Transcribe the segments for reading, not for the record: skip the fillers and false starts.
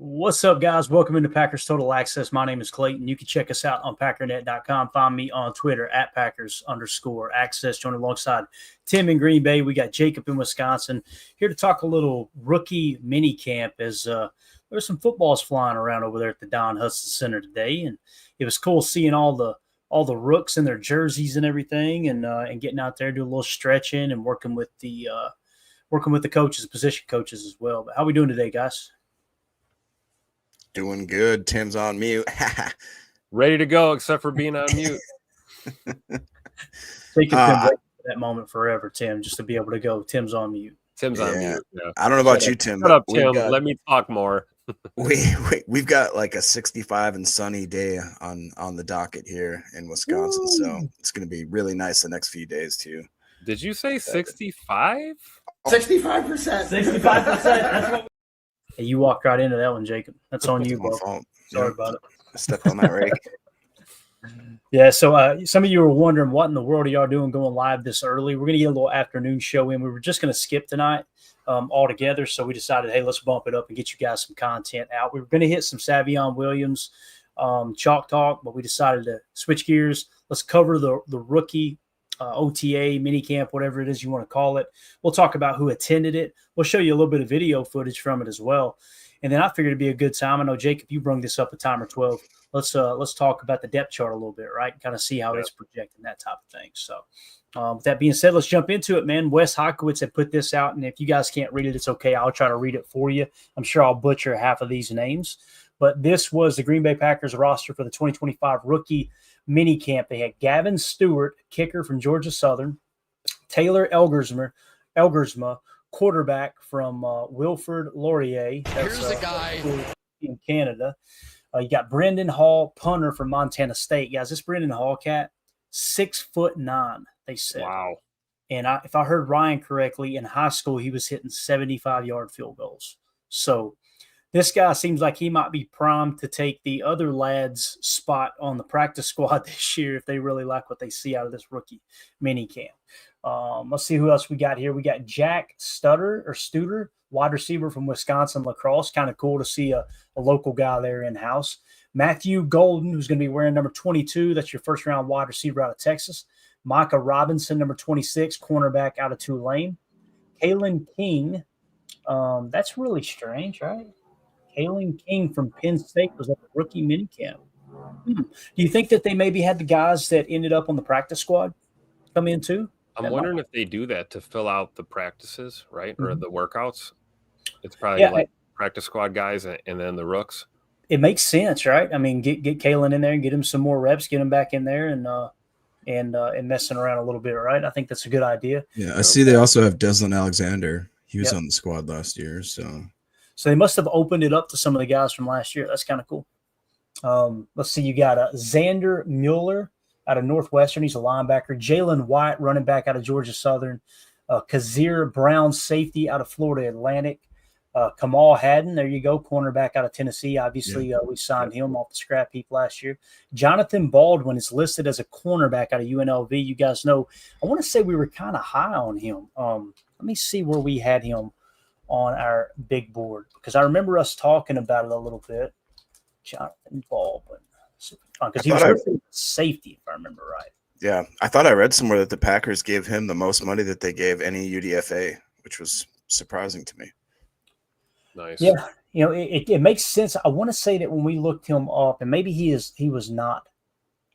What's up, guys? Welcome into Packers Total Access. My name is Clayton. You can check us out on Packernet.com. Find me on Twitter at Packers_access. Joined alongside Tim in Green Bay. We got Jacob in Wisconsin. Here to talk a little rookie mini camp as there's some footballs flying around over there at the Don Hudson Center today. And it was cool seeing all the rooks in their jerseys and everything and getting out there, do a little stretching and working with the coaches, position coaches as well. But how we doing today, guys? Doing good. Tim's on mute. Ready to go, except for being on mute. Take that moment forever, Tim, just to be able to go. Tim's on mute. Tim's on mute. Yeah. I don't know about you, Tim. Shut up, Tim. Let me talk more. We've got like a 65 and sunny day on the docket here in Wisconsin, so it's going to be really nice the next few days too. Did you say 65? 65%. 65%. That's what. Hey, you walked right into that one, Jacob. That's on you, bro. Sorry about it. I stepped on that rake. Yeah, so some of you were wondering what in the world are y'all doing going live this early. We're going to get a little afternoon show in. We were just going to skip tonight altogether, so we decided, hey, let's bump it up and get you guys some content out. We were going to hit some Savion Williams chalk talk, but we decided to switch gears. Let's cover the rookie OTA, minicamp, whatever it is you want to call it. We'll talk about who attended it. We'll show you a little bit of video footage from it as well. And then I figured it'd be a good time. I know, Jacob, you brung this up a time or 12. Let's talk about the depth chart a little bit, right? Kind of see how it's projecting, that type of thing. So with that being said, let's jump into it, man. Wes Hokowitz had put this out, and if you guys can't read it, it's okay. I'll try to read it for you. I'm sure I'll butcher half of these names. But this was the Green Bay Packers roster for the 2025 rookie mini camp. They had Gavin Stewart, kicker from Georgia Southern, Taylor Elgersma, quarterback from Wilfrid Laurier. Here's a guy in Canada. You got Brendan Hall, punter from Montana State. Guys, this Brendan Hall cat, 6'9", they said. Wow. And if I heard Ryan correctly, in high school he was hitting 75-yard field goals. So this guy seems like he might be primed to take the other lad's spot on the practice squad this year if they really like what they see out of this rookie mini camp. Let's see who else we got here. We got Jack Studer, wide receiver from Wisconsin Lacrosse. Kind of cool to see a local guy there in-house. Matthew Golden, who's going to be wearing number 22. That's your first-round wide receiver out of Texas. Micah Robinson, number 26, cornerback out of Tulane. Kalen King. That's really strange, right? Kalen King from Penn State was at the rookie minicamp. Do you think that they maybe had the guys that ended up on the practice squad come in too? I'm wondering if they do that to fill out the practices, right? Or the workouts. It's probably like practice squad guys and then the rooks. It makes sense, right? I mean, get Kalen in there and get him some more reps, get him back in there and messing around a little bit, right? I think that's a good idea. Yeah, I see they also have Deslin Alexander. He was on the squad last year, So they must have opened it up to some of the guys from last year. That's kind of cool. Let's see. You got Xander Mueller out of Northwestern. He's a linebacker. Jalen White, running back out of Georgia Southern. Kazir Brown, safety out of Florida Atlantic. Kamal Haddon, there you go, cornerback out of Tennessee. Obviously, we signed him off the scrap heap last year. Jonathan Baldwin is listed as a cornerback out of UNLV. You guys know, I want to say we were kind of high on him. Let me see where we had him on our big board, because I remember us talking about it a little bit. Jonathan Baldwin, because he was safety, if I remember right. Yeah, I thought I read somewhere that the Packers gave him the most money that they gave any UDFA, which was surprising to me. Nice. Yeah, it makes sense. I want to say that when we looked him up, and maybe he was not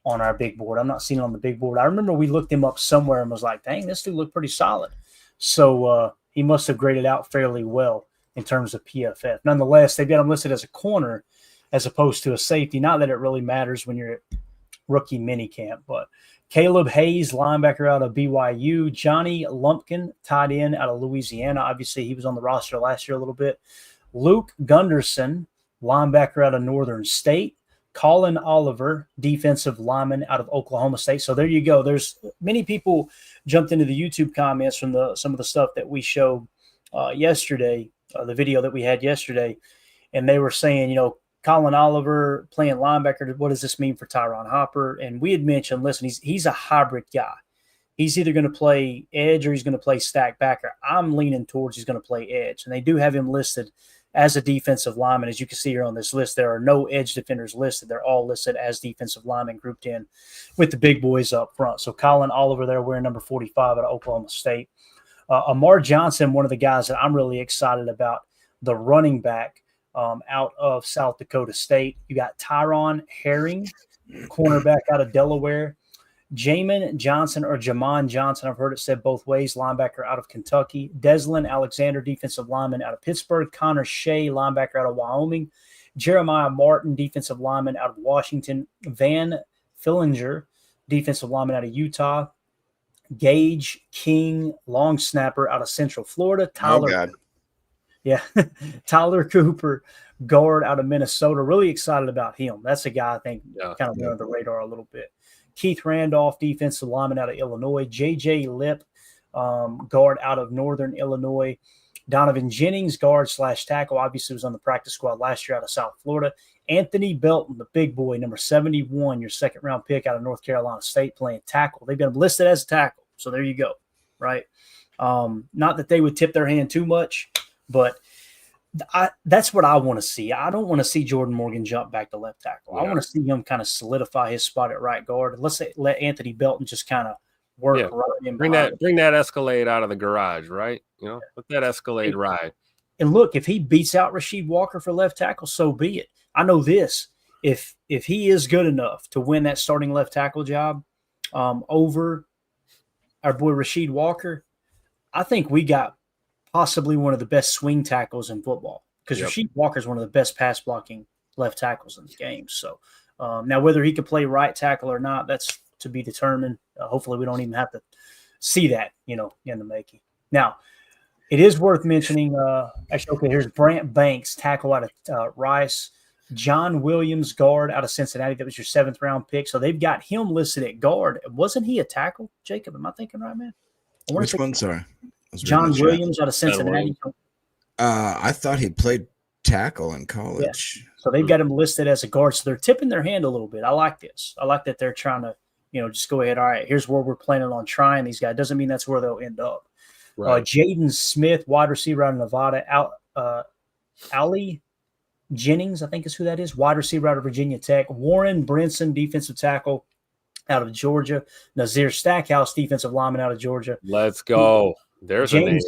on our big board. I'm not seeing it on the big board. I remember we looked him up somewhere and was like, dang, this dude looked pretty solid. So he must have graded out fairly well in terms of PFF. Nonetheless, they've got him listed as a corner as opposed to a safety. Not that it really matters when you're at rookie minicamp, but Caleb Hayes, linebacker out of BYU. Johnny Lumpkin, tight end out of Louisiana. Obviously, he was on the roster last year a little bit. Luke Gunderson, linebacker out of Northern State. Colin Oliver, defensive lineman out of Oklahoma State. So there you go. There's many people jumped into the YouTube comments from some of the stuff that we showed yesterday, the video that we had yesterday, and they were saying, Colin Oliver playing linebacker, what does this mean for Tyron Hopper? And we had mentioned, listen, he's a hybrid guy. He's either going to play edge or he's going to play stack backer. I'm leaning towards he's going to play edge, and they do have him listed as a defensive lineman. As you can see here on this list, there are no edge defenders listed. They're all listed as defensive linemen grouped in with the big boys up front. So Colin Oliver there wearing number 45 out of Oklahoma State. Amar Johnson, one of the guys that I'm really excited about, the running back out of South Dakota State. You got Tyron Herring, cornerback out of Delaware. Jamon Johnson or Jamon Johnson, I've heard it said both ways, linebacker out of Kentucky. Deslin Alexander, defensive lineman out of Pittsburgh. Connor Shea, linebacker out of Wyoming. Jeremiah Martin, defensive lineman out of Washington. Van Fillinger, defensive lineman out of Utah. Gage King, long snapper out of Central Florida. Tyler Cooper, guard out of Minnesota. Really excited about him. That's a guy I think kind of under the radar a little bit. Keith Randolph, defensive lineman out of Illinois. J.J. Lip, guard out of Northern Illinois. Donovan Jennings, guard / tackle, obviously was on the practice squad last year out of South Florida. Anthony Belton, the big boy, number 71, your second-round pick out of North Carolina State, playing tackle. They've been listed as a tackle, so there you go, right? Not that they would tip their hand too much, but that's what I want to see. I don't want to see Jordan Morgan jump back to left tackle. Yeah. I want to see him kind of solidify his spot at right guard. Let Anthony Belton just kind of work right in. Bring that Escalade out of the garage, right? Let that Escalade ride. And look, if he beats out Rasheed Walker for left tackle, so be it. I know this. If he is good enough to win that starting left tackle job over our boy Rasheed Walker, I think we got possibly one of the best swing tackles in football, because Rasheed Walker is one of the best pass blocking left tackles in the game. So now whether he could play right tackle or not, that's to be determined. Hopefully we don't even have to see that, in the making. Now, it is worth mentioning, here's Brant Banks, tackle out of Rice. John Williams, guard out of Cincinnati. That was your 7th round pick. So they've got him listed at guard. Wasn't he a tackle, Jacob? Am I thinking right, man? Which one, sorry? John Williams out of Cincinnati. I thought he played tackle in college. Yeah. So they've got him listed as a guard. So they're tipping their hand a little bit. I like this. I like that they're trying to, just go ahead. All right, here's where we're planning on trying these guys. Doesn't mean that's where they'll end up. Right. Jaden Smith, wide receiver out of Nevada. Ali Jennings, I think is who that is, wide receiver out of Virginia Tech. Warren Brinson, defensive tackle out of Georgia. Nazir Stackhouse, defensive lineman out of Georgia. Let's go. There's a name.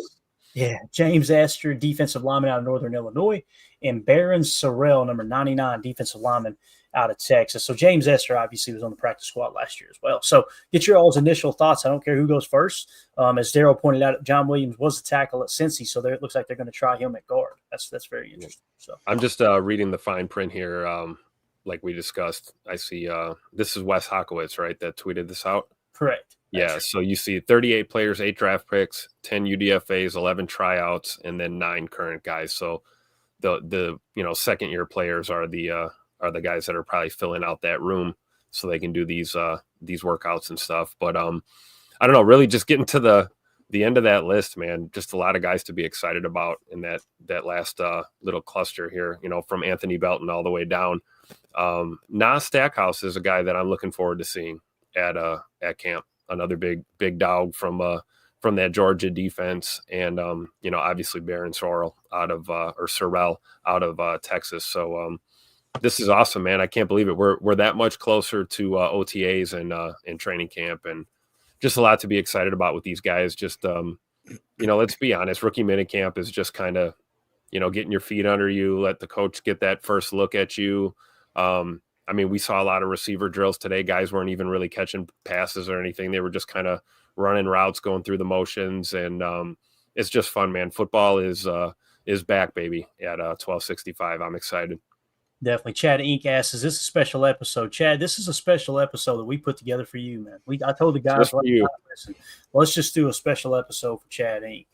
Yeah, James Esther, defensive lineman out of Northern Illinois. And Baron Sorrell, number 99, defensive lineman out of Texas. So James Esther obviously was on the practice squad last year as well. So get your all's initial thoughts. I don't care who goes first. As Daryl pointed out, John Williams was the tackle at Cincy, so it looks like they're going to try him at guard. That's very interesting. So I'm just reading the fine print here, like we discussed. I see this is Wes Hokowitz, right, that tweeted this out? Correct. Yeah, so you see 38 players, 8 draft picks, 10 UDFAs, 11 tryouts, and then 9 current guys. So the second year players are the guys that are probably filling out that room so they can do these workouts and stuff. But I don't know, really just getting to the end of that list, man, just a lot of guys to be excited about in that last little cluster here, from Anthony Belton all the way down. Nas Stackhouse is a guy that I'm looking forward to seeing at camp. Another big dog from that Georgia defense, and obviously Baron Sorrell out of Texas. So this is awesome, man. I can't believe it. We're that much closer to OTAs and training camp, and just a lot to be excited about with these guys. Just let's be honest, rookie minicamp is just kind of getting your feet under you, let the coach get that first look at you. We saw a lot of receiver drills today. Guys weren't even really catching passes or anything. They were just kind of running routes, going through the motions, and it's just fun, man. Football is back, baby, at 1265. I'm excited. Definitely. Chad Inc. asks, is this a special episode? Chad, this is a special episode that we put together for you, man. I told the guys, listen, let's just do a special episode for Chad Inc.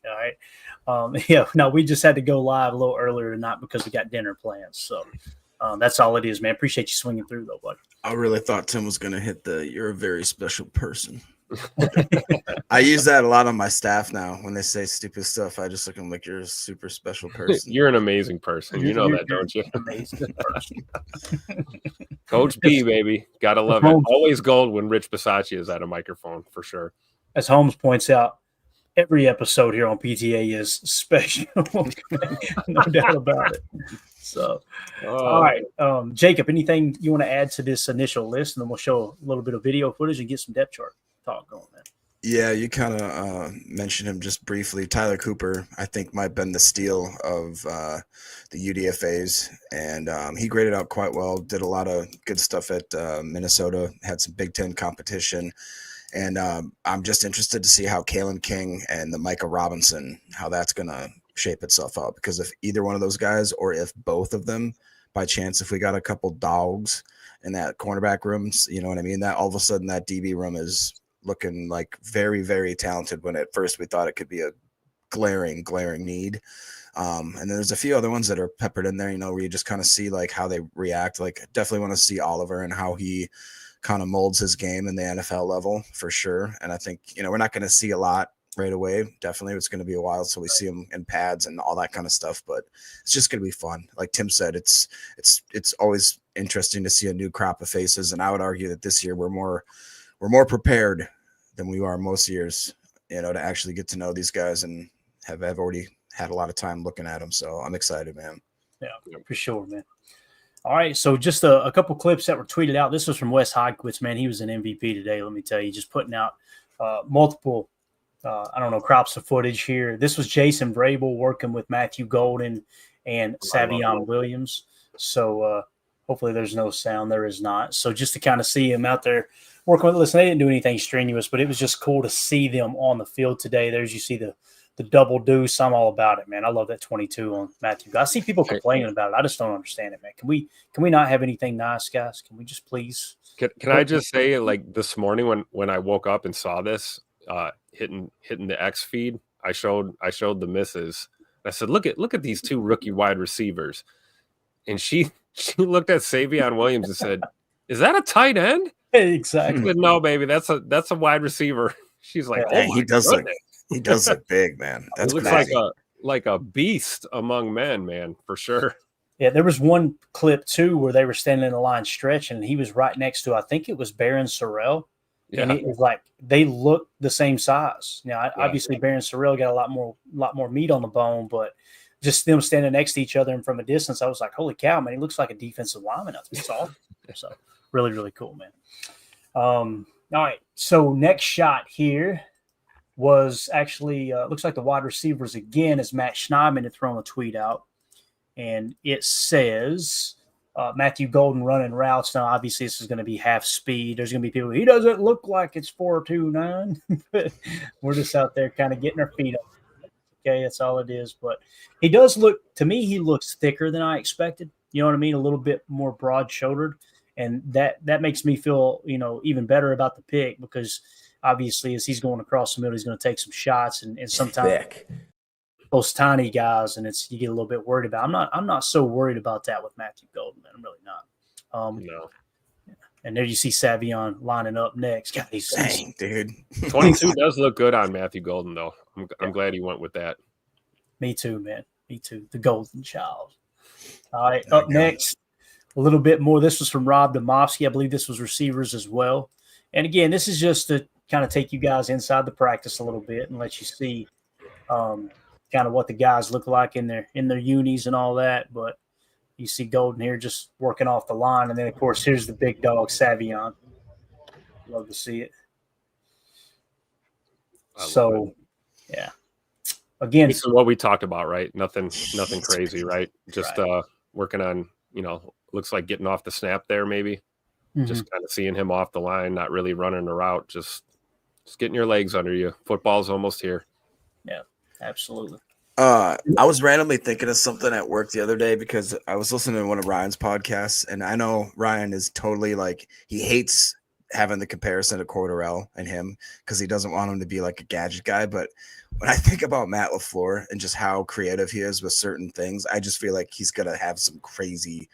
All right. We just had to go live a little earlier tonight because we got dinner plans. So that's all it is, man. Appreciate you swinging through, though, buddy. I really thought Tim was going to hit you're a very special person. I use that a lot on my staff now. When they say stupid stuff, I just look at them like you're a super special person. You're an amazing person. You know that, don't you? Amazing person. Coach B, baby. Gotta love it. Always gold when Rich Bisaccia is at a microphone, for sure. As Holmes points out, every episode here on PTA is special. No doubt about it. So, all right. Jacob, anything you want to add to this initial list? And then we'll show a little bit of video footage and get some depth chart talk going, man. Yeah, you kind of mentioned him just briefly. Tyler Cooper, I think, might have been the steal of the UDFAs, and he graded out quite well. Did a lot of good stuff at Minnesota. Had some Big Ten competition, and I'm just interested to see how Kalen King and the Micah Robinson, how that's gonna shape itself out. Because if either one of those guys, or if both of them, by chance, if we got a couple dogs in that cornerback rooms, you know what I mean? That all of a sudden that DB room is looking like very, very talented when at first we thought it could be a glaring need. And then there's a few other ones that are peppered in there, you know, where you just kind of see like how they react. Like definitely want to see Oliver and how he kind of molds his game in the NFL level for sure. And I think, you know, we're not going to see a lot right away. Definitely it's going to be a while till we see him in pads and all that kind of stuff, but it's just going to be fun. Like Tim said, it's always interesting to see a new crop of faces. And I would argue that this year we're more prepared than we are most years, you know, to actually get to know these guys and have already had a lot of time looking at them. So I'm excited, man. Yeah, for sure, man. All right. So just a couple clips that were tweeted out. This was from Wes Hodgwitz, man. He was an MVP today. Let me tell you, just putting out multiple, crops of footage here. This was Jason Vrabel working with Matthew Golden and Savion Williams. So hopefully there's no sound. There is not. So just to kind of see him out there working with, listen, they didn't do anything strenuous, but it was just cool to see them on the field today. There's, you see the double deuce. I'm all about it, man. I love that 22 on Matthew. I see people complaining about it. I just don't understand it, man. Can we not have anything nice, guys? Can we just please? Can I just say, like this morning when I woke up and saw this hitting the X feed, I showed the missus. I said, look at these two rookie wide receivers, and she looked at Savion Williams and said, "Is that a tight end?" Exactly. She said, "No, baby, that's a wide receiver." She's like, "Oh, he does look big, man. That's looks crazy. like a beast among men, man, for sure." Yeah, there was one clip too where they were standing in the line stretching, and he was right next to, I think it was Baron Sorrell. Yeah. And it was like they look the same size. Now, obviously, Baron Sorrell got a lot more meat on the bone, but just them standing next to each other and from a distance, I was like, "Holy cow, man! He looks like a defensive lineman." That's awesome. So really, really cool, man. All right, so next shot here was actually looks like the wide receivers again, as Matt Schneidman had thrown a tweet out, and it says Matthew Golden running routes. Now, obviously, this is going to be half speed. There's going to be people, he doesn't look like it's 4.29. But we're just out there kind of getting our feet up. Okay, that's all it is. But he does look, to me, he looks thicker than I expected. You know what I mean? A little bit more broad-shouldered. And that makes me feel, you know, even better about the pick, because obviously as he's going across the middle, he's going to take some shots, and sometimes those tiny guys, and you get a little bit worried about. I'm not so worried about that with Matthew Golden, man. I'm really not. No. And there you see Savion lining up next. God, dang, dude. 22 does look good on Matthew Golden, though. I'm glad he went with that. Me too, man. Me too. The Golden Child. All right, up next, a little bit more. This was from Rob Domofsky. I believe this was receivers as well. And again, this is just to kind of take you guys inside the practice a little bit and let you see kind of what the guys look like in their unis and all that. But you see Golden here just working off the line. And then, of course, here's the big dog, Savion. Love to see it. Yeah. Again, this is what we talked about, right? Nothing crazy, right? Just working on, you know, looks like getting off the snap there, maybe. Mm-hmm. Just kind of seeing him off the line, not really running a route, just getting your legs under you. Football's almost here. Yeah, absolutely. I was randomly thinking of something at work the other day because I was listening to one of Ryan's podcasts, and I know Ryan is totally like, he hates having the comparison to Cordarrelle and him because he doesn't want him to be like a gadget guy. But when I think about Matt LaFleur and just how creative he is with certain things, I just feel like he's going to have some crazy,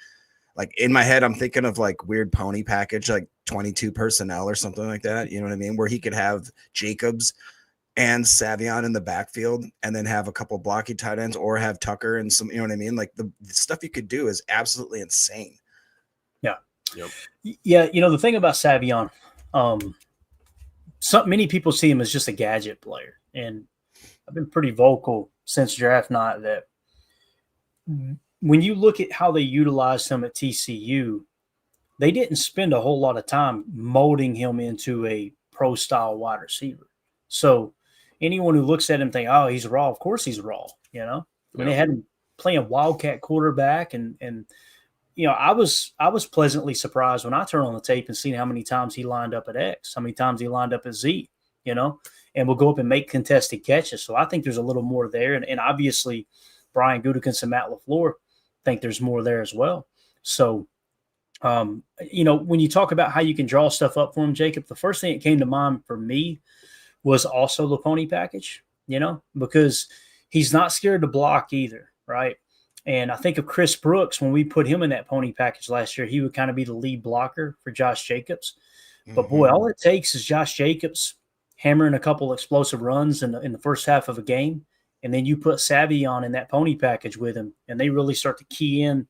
like in my head, I'm thinking of like weird pony package, like 22 personnel or something like that. You know what I mean? Where he could have Jacobs and Savion in the backfield and then have a couple blocky tight ends, or have Tucker and some, you know what I mean? Like the stuff you could do is absolutely insane. Yeah. Yep. Yeah. You know, the thing about Savion, many people see him as just a gadget player. And I've been pretty vocal since draft night that when you look at how they utilized him at TCU, they didn't spend a whole lot of time molding him into a pro style wide receiver. So anyone who looks at him think, oh, he's raw. Of course he's raw. You know, I mean, they had him playing wildcat quarterback, and you know, I was pleasantly surprised when I turned on the tape and seen how many times he lined up at X, how many times he lined up at Z. You know, and will go up and make contested catches. So I think there's a little more there, and obviously Brian Gutekunst and Matt LaFleur think there's more there as well. So. You know, when you talk about how you can draw stuff up for him, Jacob, the first thing that came to mind for me was also the pony package, you know, because he's not scared to block either, right? And I think of Chris Brooks, when we put him in that pony package last year, he would kind of be the lead blocker for Josh Jacobs. But boy, all it takes is Josh Jacobs hammering a couple explosive runs in the first half of a game, and then you put Savion in that pony package with him, and they really start to key in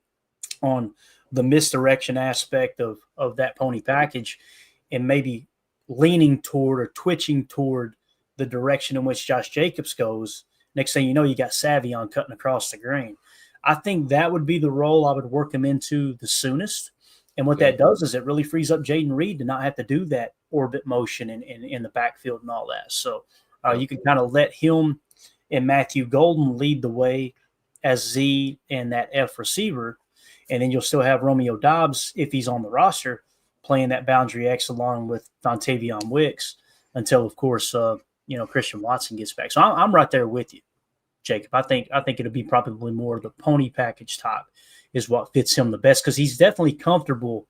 on the misdirection aspect of that pony package and maybe leaning toward or twitching toward the direction in which Josh Jacobs goes. Next thing you know, you got Savion cutting across the green. I think that would be the role I would work him into the soonest. And what that does is it really frees up Jaden Reed to not have to do that orbit motion in the backfield and all that. So you can kind of let him and Matthew Golden lead the way as Z and that F receiver. And then you'll still have Romeo Dobbs, if he's on the roster, playing that boundary X along with Dontavion Wicks until, of course, you know, Christian Watson gets back. So I'm right there with you, Jacob. I think it'll be probably more the pony package type is what fits him the best, because he's definitely comfortable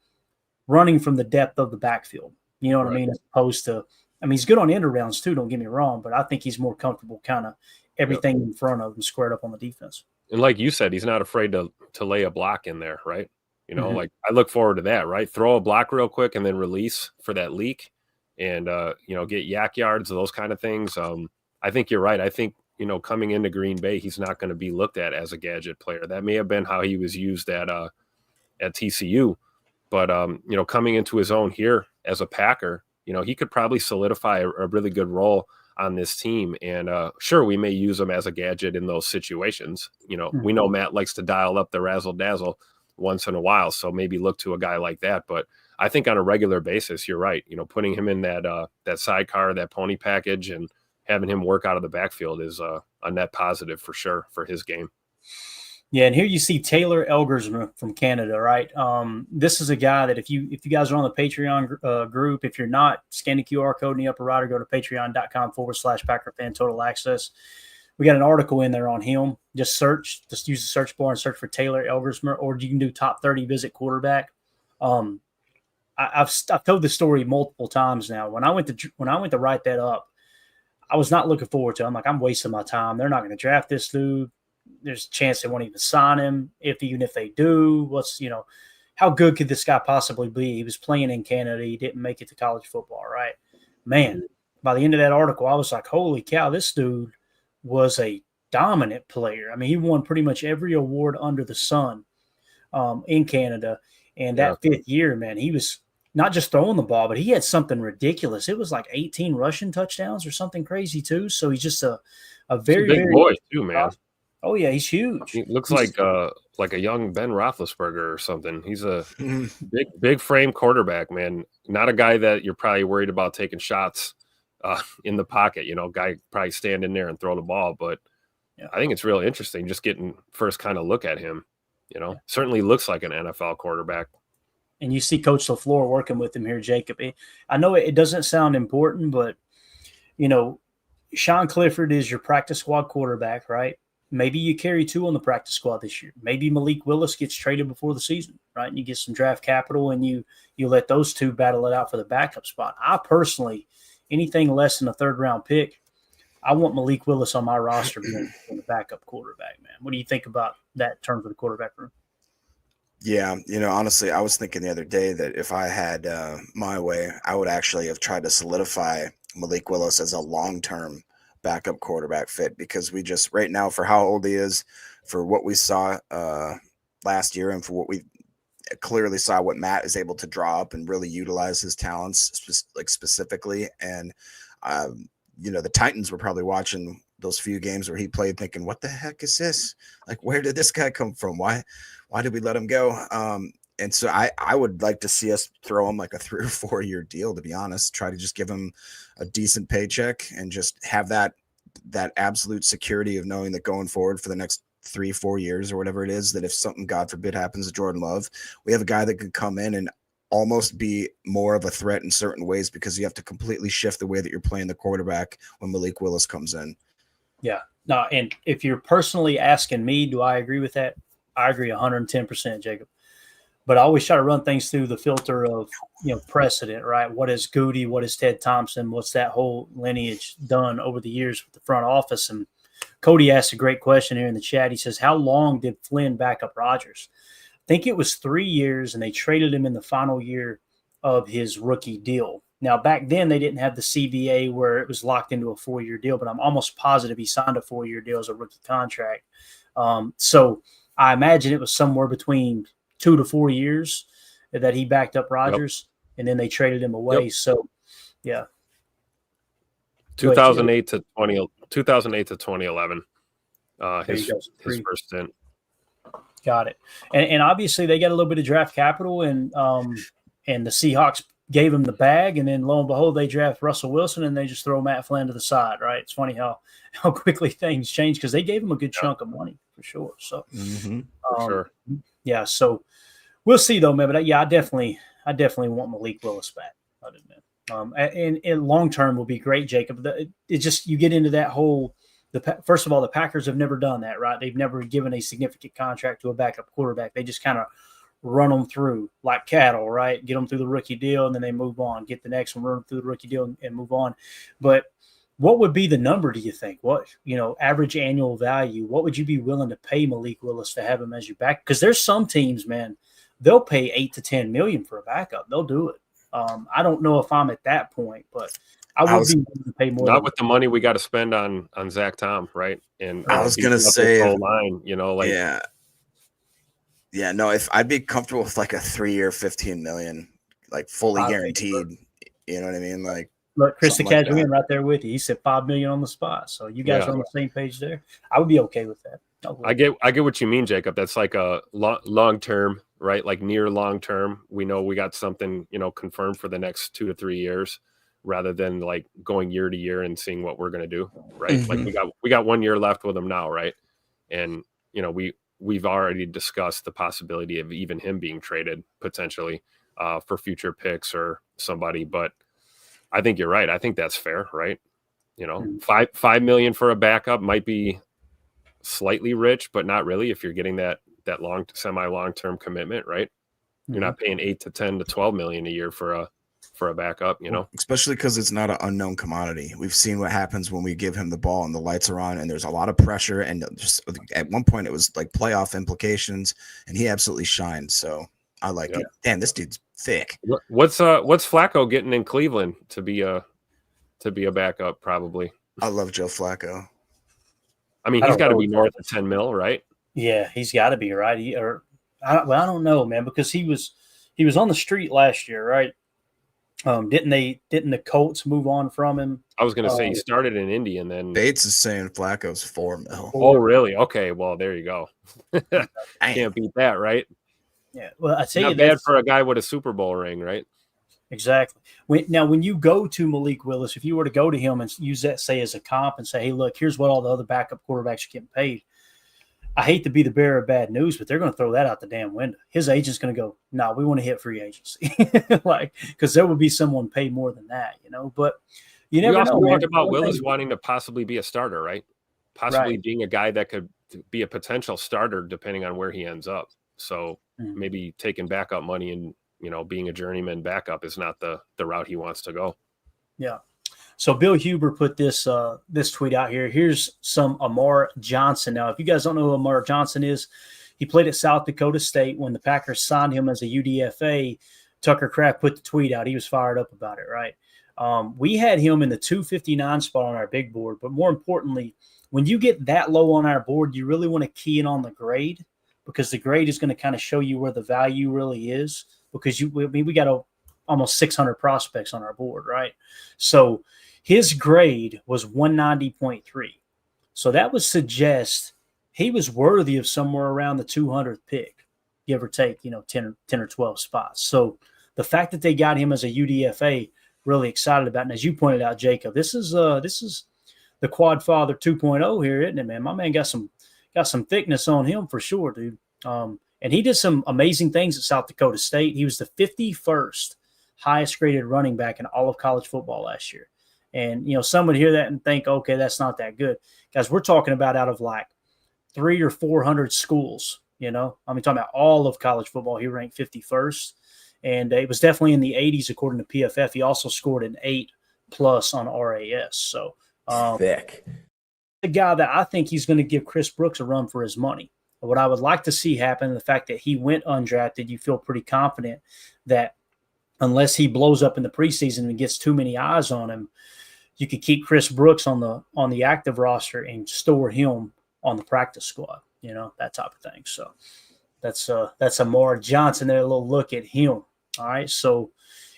running from the depth of the backfield. You know what I mean? As opposed to, I mean, he's good on end rounds too, don't get me wrong, but I think he's more comfortable kind of everything in front of him squared up on the defense. And like you said, he's not afraid to lay a block in there, right? You know, like I look forward to that, right? Throw a block real quick and then release for that leak and, you know, get yak yards, those kind of things. I think you're right. I think, you know, coming into Green Bay, he's not going to be looked at as a gadget player. That may have been how he was used at TCU. But, you know, coming into his own here as a Packer, you know, he could probably solidify a really good role on this team. And sure, we may use him as a gadget in those situations. You know, we know Matt likes to dial up the razzle dazzle once in a while. So maybe look to a guy like that. But I think on a regular basis, you're right. You know, putting him in that sidecar, that pony package, and having him work out of the backfield is a net positive for sure for his game. Yeah, and here you see Taylor Elgersma from Canada, right? This is a guy that if you guys are on the Patreon group, if you're not, scan the QR code in the upper right or go to patreon.com/PackerFan Total Access. We got an article in there on him. Just use the search bar and search for Taylor Elgersma, or you can do top 30 visit quarterback. I've told this story multiple times now. When I went to write that up, I was not looking forward to it. I'm like, I'm wasting my time. They're not going to draft this dude. There's a chance they won't even sign him. Even if they do, how good could this guy possibly be? He was playing in Canada. He didn't make it to college football, right? Man, by the end of that article, I was like, holy cow, this dude was a dominant player. I mean, he won pretty much every award under the sun in Canada. And that fifth year, man, he was not just throwing the ball, but he had something ridiculous. It was like 18 rushing touchdowns or something crazy too. So he's just a very big very boy too, man. Oh yeah, he's huge. He looks like a young Ben Roethlisberger or something. He's a big frame quarterback, man. Not a guy that you're probably worried about taking shots in the pocket. You know, guy probably stand in there and throw the ball. But I think it's really interesting just getting first kind of look at him. You know, certainly looks like an NFL quarterback. And you see Coach LaFleur working with him here, Jacob. I know it doesn't sound important, but you know, Sean Clifford is your practice squad quarterback, right? Maybe you carry two on the practice squad this year. Maybe Malik Willis gets traded before the season, right? And you get some draft capital and you let those two battle it out for the backup spot. I personally, anything less than a third-round pick, I want Malik Willis on my roster being the backup quarterback, man. What do you think about that in terms of the quarterback room? Yeah, you know, honestly, I was thinking the other day that if I had my way, I would actually have tried to solidify Malik Willis as a long-term backup quarterback fit, because we just right now, for how old he is, for what we saw last year, and for what we clearly saw what Matt is able to draw up and really utilize his talents specifically. And you know, the Titans were probably watching those few games where he played thinking, what the heck is this? Like, where did this guy come from? Why did we let him go? And so I would like to see us throw him like a 3 or 4 year deal, to be honest, try to just give him a decent paycheck and just have that absolute security of knowing that going forward for the next 3-4 years or whatever it is, that if something, God forbid, happens to Jordan Love, we have a guy that could come in and almost be more of a threat in certain ways, because you have to completely shift the way that you're playing the quarterback when Malik Willis comes in. Yeah. No, and if you're personally asking me, do I agree with that? I agree 110%, Jacob. But I always try to run things through the filter of, precedent, right? What is Goody? What is Ted Thompson? What's that whole lineage done over the years with the front office? And Cody asked a great question here in the chat. He says, how long did Flynn back up Rodgers? I think it was 3 years, and they traded him in the final year of his rookie deal. Now, back then, they didn't have the CBA where it was locked into a 4-year deal, but I'm almost positive he signed a 4-year deal as a rookie contract. So I imagine it was somewhere between 2 to 4 years that he backed up Rodgers, and then they traded him away. Yep. So, yeah. 2008 to 2011. His first stint. Got it. And obviously they got a little bit of draft capital, and the Seahawks gave him the bag, and then lo and behold, they draft Russell Wilson and they just throw Matt Flynn to the side, right? It's funny how quickly things change, because they gave him a good chunk of money for sure. So, for sure. Yeah. So we'll see though, man. But I definitely want Malik Willis back. And long term will be great, Jacob. It just, you get into that whole. First of all, the Packers have never done that, right? They've never given a significant contract to a backup quarterback. They just kind of run them through like cattle, right? Get them through the rookie deal, and then they move on. Get the next one, run them through the rookie deal, and move on. But what would be the number, do you think? What, average annual value? What would you be willing to pay Malik Willis to have him as your back? Because there's some teams, man, they'll pay $8 to $10 million for a backup. They'll do it. I don't know if I'm at that point, but I would be willing to pay more. Not with the money we got to spend on Zach Tom, right? And I was gonna say, line, yeah, no. If I'd be comfortable with like a 3-year, $15 million, like fully guaranteed. You know what I mean? Like, look, Chris the Casual right there with you. He said $5 million on the spot. So you guys are on the same page there. I would be okay with that. I get what you mean, Jacob. That's like a long term, right? Like near long term. We know we got something, confirmed for the next 2 to 3 years, rather than like going year to year and seeing what we're going to do, right? Mm-hmm. Like we got 1 year left with him now, right? And we've already discussed the possibility of even him being traded potentially for future picks or somebody. But I think you're right. I think that's fair, right? $5 million for a backup might be slightly rich, but not really if you're getting that long semi-long term commitment, right? You're not paying $8 to $10 to $12 million a year for a backup, especially because it's not an unknown commodity. We've seen what happens when we give him the ball and the lights are on, and there's a lot of pressure. And just at one point, it was like playoff implications, and he absolutely shined. So I like it. Damn, this dude's thick. What's Flacco getting in Cleveland to be a backup? Probably. I love Joe Flacco. I mean, he's got to be north of 10 mil, right? Yeah, he's got to be, right. I don't know, man, because he was on the street last year, right? Didn't the Colts move on from him? I was going to say he started in Indy, and then Bates is saying Flacco's $4 million. Oh, really? Okay, well there you go. Can't beat that, right? Yeah. Well, I tell you, not bad for a guy with a Super Bowl ring, right? Exactly. When you go to Malik Willis, if you were to go to him and use that, say, as a comp and say, hey, look, here's what all the other backup quarterbacks are getting paid. I hate to be the bearer of bad news, but they're going to throw that out the damn window. His agent's going to go, no, we want to hit free agency. Because there would be someone paid more than that, But you never know. We talked about Willis wanting to possibly be a starter, right? Possibly being a guy that could be a potential starter depending on where he ends up. So maybe taking backup money and, being a journeyman backup is not the route he wants to go. Yeah. So Bill Huber put this tweet out here. Here's some Amar Johnson. Now, if you guys don't know who Amar Johnson is, he played at South Dakota State. When the Packers signed him as a UDFA, Tucker Kraft put the tweet out. He was fired up about it, right? We had him in the 259 spot on our big board. But more importantly, when you get that low on our board, you really want to key in on the grade, because the grade is going to kind of show you where the value really is, because we got almost 600 prospects on our board, right? So his grade was 190.3. So that would suggest he was worthy of somewhere around the 200th pick, give or take, 10 or 12 spots. So the fact that they got him as a UDFA, really excited about. And as you pointed out, Jacob, this is the quad father 2.0 here, isn't it, man? My man got some thickness on him for sure, dude. And he did some amazing things at South Dakota State. He was the 51st highest graded running back in all of college football last year. And, some would hear that and think, okay, that's not that good. Guys, we're talking about out of like 300 or 400 schools, talking about all of college football. He ranked 51st. And it was definitely in the 80s, according to PFF. He also scored an 8+ on RAS. So, thick. The guy that I think he's going to give Chris Brooks a run for his money. What I would like to see happen, the fact that he went undrafted, you feel pretty confident that unless he blows up in the preseason and gets too many eyes on him, you could keep Chris Brooks on the active roster and store him on the practice squad, that type of thing. So that's Amar Johnson there, a little look at him. All right. So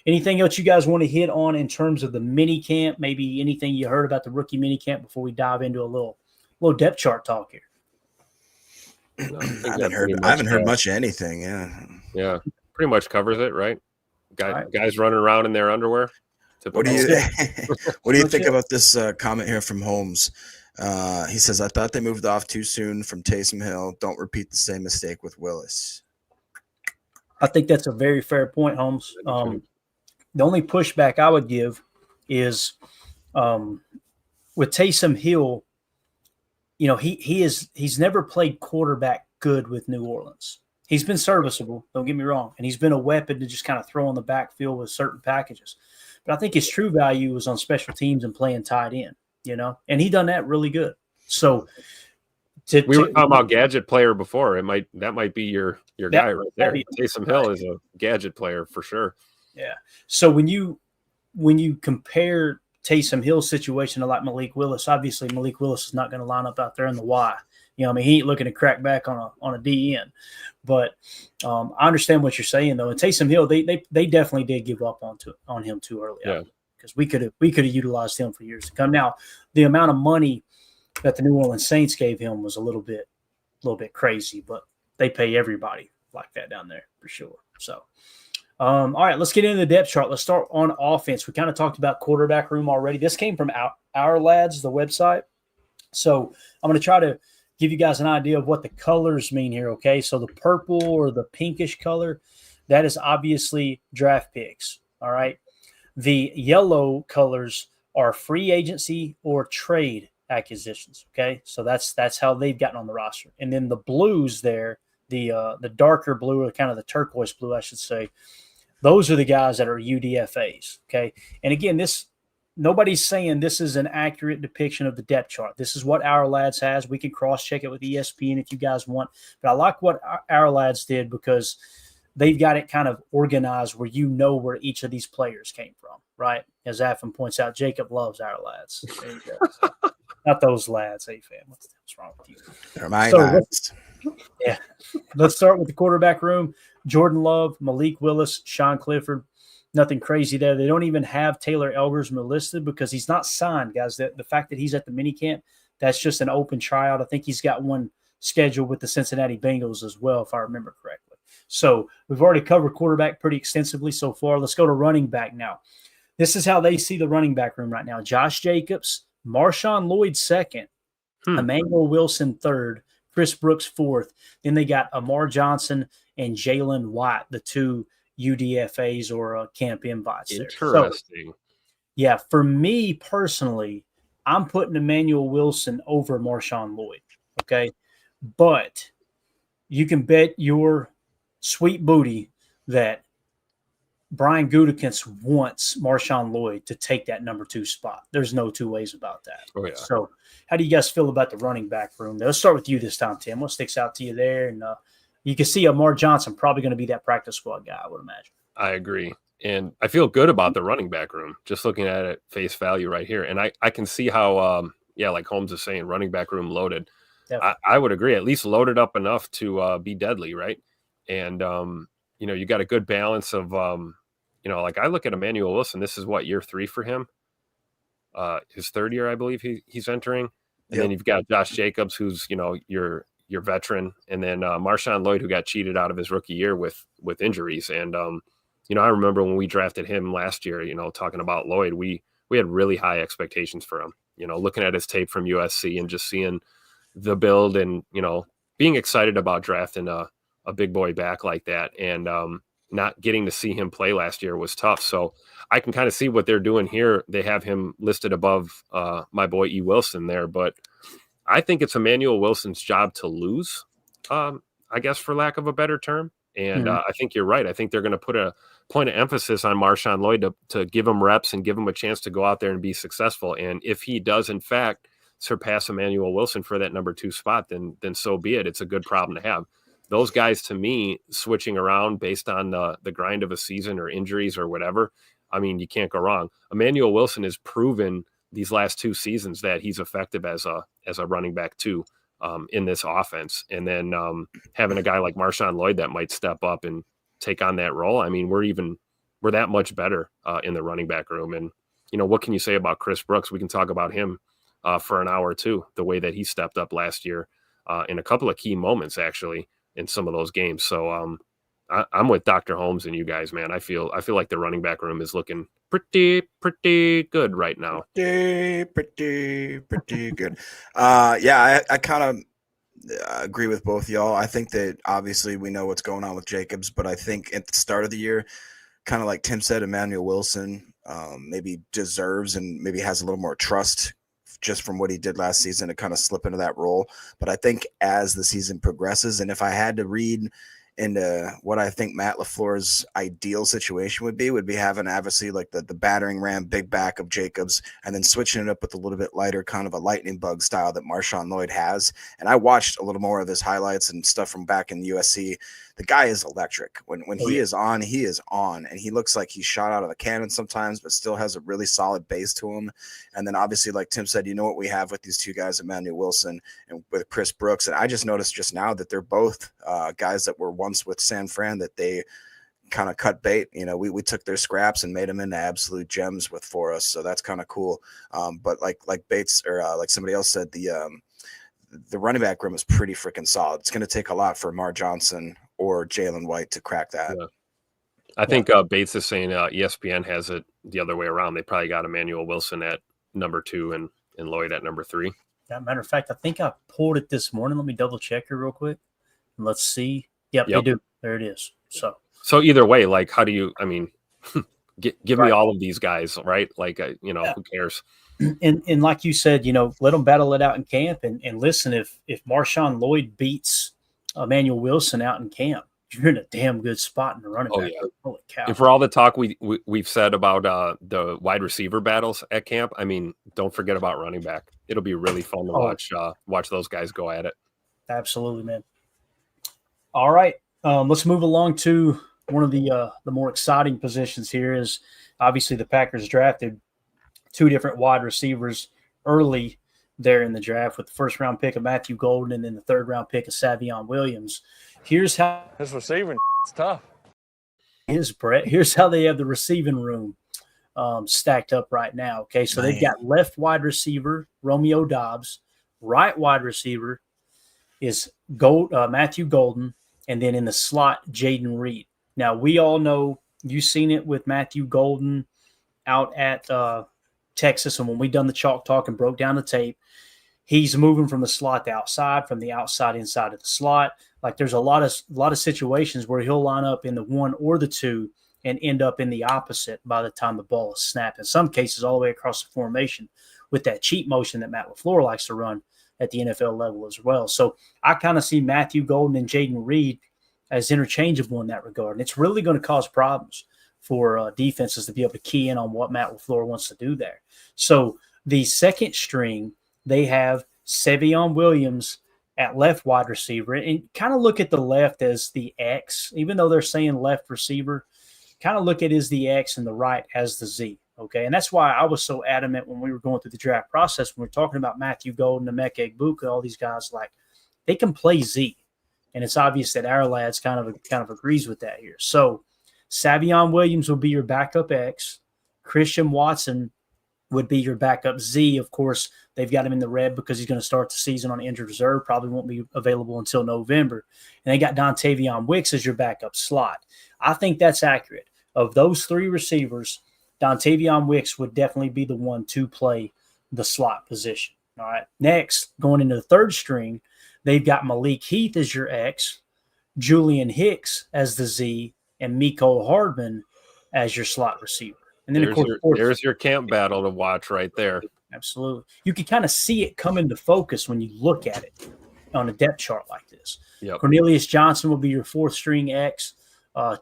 anything else you guys want to hit on in terms of the mini camp? Maybe anything you heard about the rookie mini camp before we dive into a little depth chart talk here? No, I haven't heard much of anything. Yeah. Pretty much covers it, right? Right. Guys running around in their underwear. What do you think about this comment here from Holmes? He says, I thought they moved off too soon from Taysom Hill. Don't repeat the same mistake with Willis. I think that's a very fair point, Holmes. The only pushback I would give is with Taysom Hill, he's never played quarterback good with New Orleans. He's been serviceable, don't get me wrong, and he's been a weapon to just kind of throw in the backfield with certain packages. But I think his true value was on special teams and playing tight end, and he done that really good. So we were talking about gadget player before. That might be your guy right there. Taysom Hill is a gadget player for sure. Yeah. So when you compare Taysom Hill's situation to like Malik Willis, obviously Malik Willis is not going to line up out there in the Y. He ain't looking to crack back on a DN. But I understand what you're saying though. And Taysom Hill, they definitely did give up on him too early. Yeah. Because we could have utilized him for years to come. Now, the amount of money that the New Orleans Saints gave him was a little bit crazy, but they pay everybody like that down there for sure. So, all right, let's get into the depth chart. Let's start on offense. We kind of talked about quarterback room already. This came from Our Lads, the website. So I'm going to try to give you guys an idea of what the colors mean here, okay? So the purple or the pinkish color, that is obviously draft picks, all right? The yellow colors are free agency or trade acquisitions, okay? So that's how they've gotten on the roster. And then the blues there, the darker blue or kind of the turquoise blue, I should say, those are the guys that are UDFAs, okay? And again, nobody's saying this is an accurate depiction of the depth chart. This is what Our Lads has. We can cross-check it with ESPN if you guys want. But I like what Our Lads did because they've got it kind of organized where where each of these players came from, right? As Affin points out, Jacob loves Our Lads. There you go. Not those lads. Hey, fam, what's wrong with you? They're my lads. Yeah. Let's start with the quarterback room. Jordan Love, Malik Willis, Sean Clifford. Nothing crazy there. They don't even have Taylor Elgersma listed because he's not signed, guys. The fact that he's at the minicamp, that's just an open tryout. I think he's got one scheduled with the Cincinnati Bengals as well, if I remember correctly. So we've already covered quarterback pretty extensively so far. Let's go to running back now. This is how they see the running back room right now. Josh Jacobs, Marshawn Lloyd second, Emmanuel Wilson third, Chris Brooks fourth. Then they got Amar Johnson and Jalen White, the two UDFAs or camp invites there. Interesting. So, yeah, for me personally, I'm putting Emmanuel Wilson over Marshawn Lloyd, okay? But you can bet your sweet booty that Brian Gutekunst wants Marshawn Lloyd to take that number 2 spot. There's no two ways about that. Oh, yeah. So how do you guys feel about the running back room? Let's start with you this time, Tim. What sticks out to you there? And you can see Amar Johnson probably going to be that practice squad guy, I would imagine. I agree. And I feel good about the running back room, just looking at it face value right here. And I can see how, like Holmes is saying, running back room loaded. I would agree, at least loaded up enough to be deadly, right? And, you got a good balance of, like I look at Emmanuel Wilson. This is what, year 3 for him? His third year, I believe he's entering. And then you've got Josh Jacobs, who's, your veteran, and then Marshawn Lloyd, who got cheated out of his rookie year with injuries. And I remember when we drafted him last year, talking about Lloyd, we had really high expectations for him. Looking at his tape from USC and just seeing the build and being excited about drafting a big boy back like that, and not getting to see him play last year was tough. So I can kind of see what they're doing here. They have him listed above my boy E. Wilson there, but I think it's Emmanuel Wilson's job to lose, I guess, for lack of a better term. And I think you're right. I think they're going to put a point of emphasis on Marshawn Lloyd to give him reps and give him a chance to go out there and be successful. And if he does, in fact, surpass Emmanuel Wilson for that number 2 spot, then so be it. It's a good problem to have. Those guys, to me, switching around based on the grind of a season or injuries or whatever, I mean, you can't go wrong. Emmanuel Wilson has proven these last 2 seasons that he's effective as a running back too, in this offense. And then having a guy like Marshawn Lloyd that might step up and take on that role. I mean, we're that much better in the running back room. And, what can you say about Chris Brooks? We can talk about him for an hour or two, the way that he stepped up last year in a couple of key moments, actually, in some of those games. So I'm with Dr. Holmes and you guys, man. I feel like the running back room is looking pretty good right now. Pretty good. I kind of agree with both y'all. I think that obviously we know what's going on with Jacobs, but I think at the start of the year, kind of like Tim said, Emmanuel Wilson maybe deserves and maybe has a little more trust just from what he did last season to kind of slip into that role. But I think as the season progresses, and if I had to read into what I think Matt LaFleur's ideal situation would be having obviously like the battering ram big back of Jacobs and then switching it up with a little bit lighter kind of a lightning bug style that Marshawn Lloyd has. And I watched a little more of his highlights and stuff from back in USC. The guy is electric. When he is on, he is on, and he looks like he's shot out of a cannon sometimes, but still has a really solid base to him. And then obviously, like Tim said, what we have with these 2 guys, Emmanuel Wilson and with Chris Brooks. And I just noticed just now that they're both guys that were once with San Fran that they kind of cut bait. We took their scraps and made them into absolute gems for us. So that's kind of cool. But like Bates or like somebody else said, the running back room is pretty freaking solid. It's going to take a lot for Mar Johnson or Jalen White to crack that. Yeah. I think Bates is saying ESPN has it the other way around. They probably got Emmanuel Wilson at number 2 and Lloyd at number 3. Yeah, matter of fact, I think I pulled it this morning. Let me double check here real quick. Let's see. Yep, they do. There it is. So either way, like, how do you? I mean, give me all of these guys, right? Like, who cares? And like you said, let them battle it out in camp. And listen, if Marshawn Lloyd beats Emmanuel Wilson out in camp, you're in a damn good spot in the running back. Yeah. Holy cow. And for all the talk we've said about the wide receiver battles at camp, I mean, don't forget about running back. It'll be really fun to watch those guys go at it. Absolutely, man. All right. Let's move along to one of the more exciting positions here. Is obviously the Packers drafted 2 different wide receivers early there in the draft with the 1st round pick of Matthew Golden and then the 3rd round pick of Savion Williams. Here's how this receiving is tough. Here's how they have the receiving room stacked up right now. Okay, so they've got left wide receiver Romeo Doubs, right wide receiver is Matthew Golden, and then in the slot Jaden Reed. Now we all know you've seen it with Matthew Golden out at Texas, and when we done the chalk talk and broke down the tape, he's moving from the slot to outside, from the outside inside of the slot. Like there's a lot of situations where he'll line up in the 1 or the 2 and end up in the opposite by the time the ball is snapped. In some cases, all the way across the formation with that cheat motion that Matt LaFleur likes to run at the NFL level as well. So I kind of see Matthew Golden and Jaden Reed as interchangeable in that regard. And it's really going to cause problems for defenses to be able to key in on what Matt LaFleur wants to do there. So the second string, they have Savion Williams at left wide receiver, and kind of look at the left as the X, even though they're saying left receiver, kind of look at it as the X and the right as the Z. Okay. And that's why I was so adamant when we were going through the draft process, when we're talking about Matthew Golden, Emeka Egbuka, all these guys, like they can play Z. And it's obvious that our lads kind of agrees with that here. So Savion Williams will be your backup X. Christian Watson would be your backup. Z, of course, they've got him in the red because he's going to start the season on injured reserve. Probably won't be available until November. And they got Dontavion Wicks as your backup slot. I think that's accurate. Of those three receivers, Dontavion Wicks would definitely be the one to play the slot position. All right. Next, going into the third string, they've got Malik Heath as your X, Julian Hicks as the Z, and Mecole Hardman as your slot receiver. And then, there's your camp battle to watch right there. Absolutely. You can kind of see it come into focus when you look at it on a depth chart like this. Yep. Cornelius Johnson will be your fourth string X.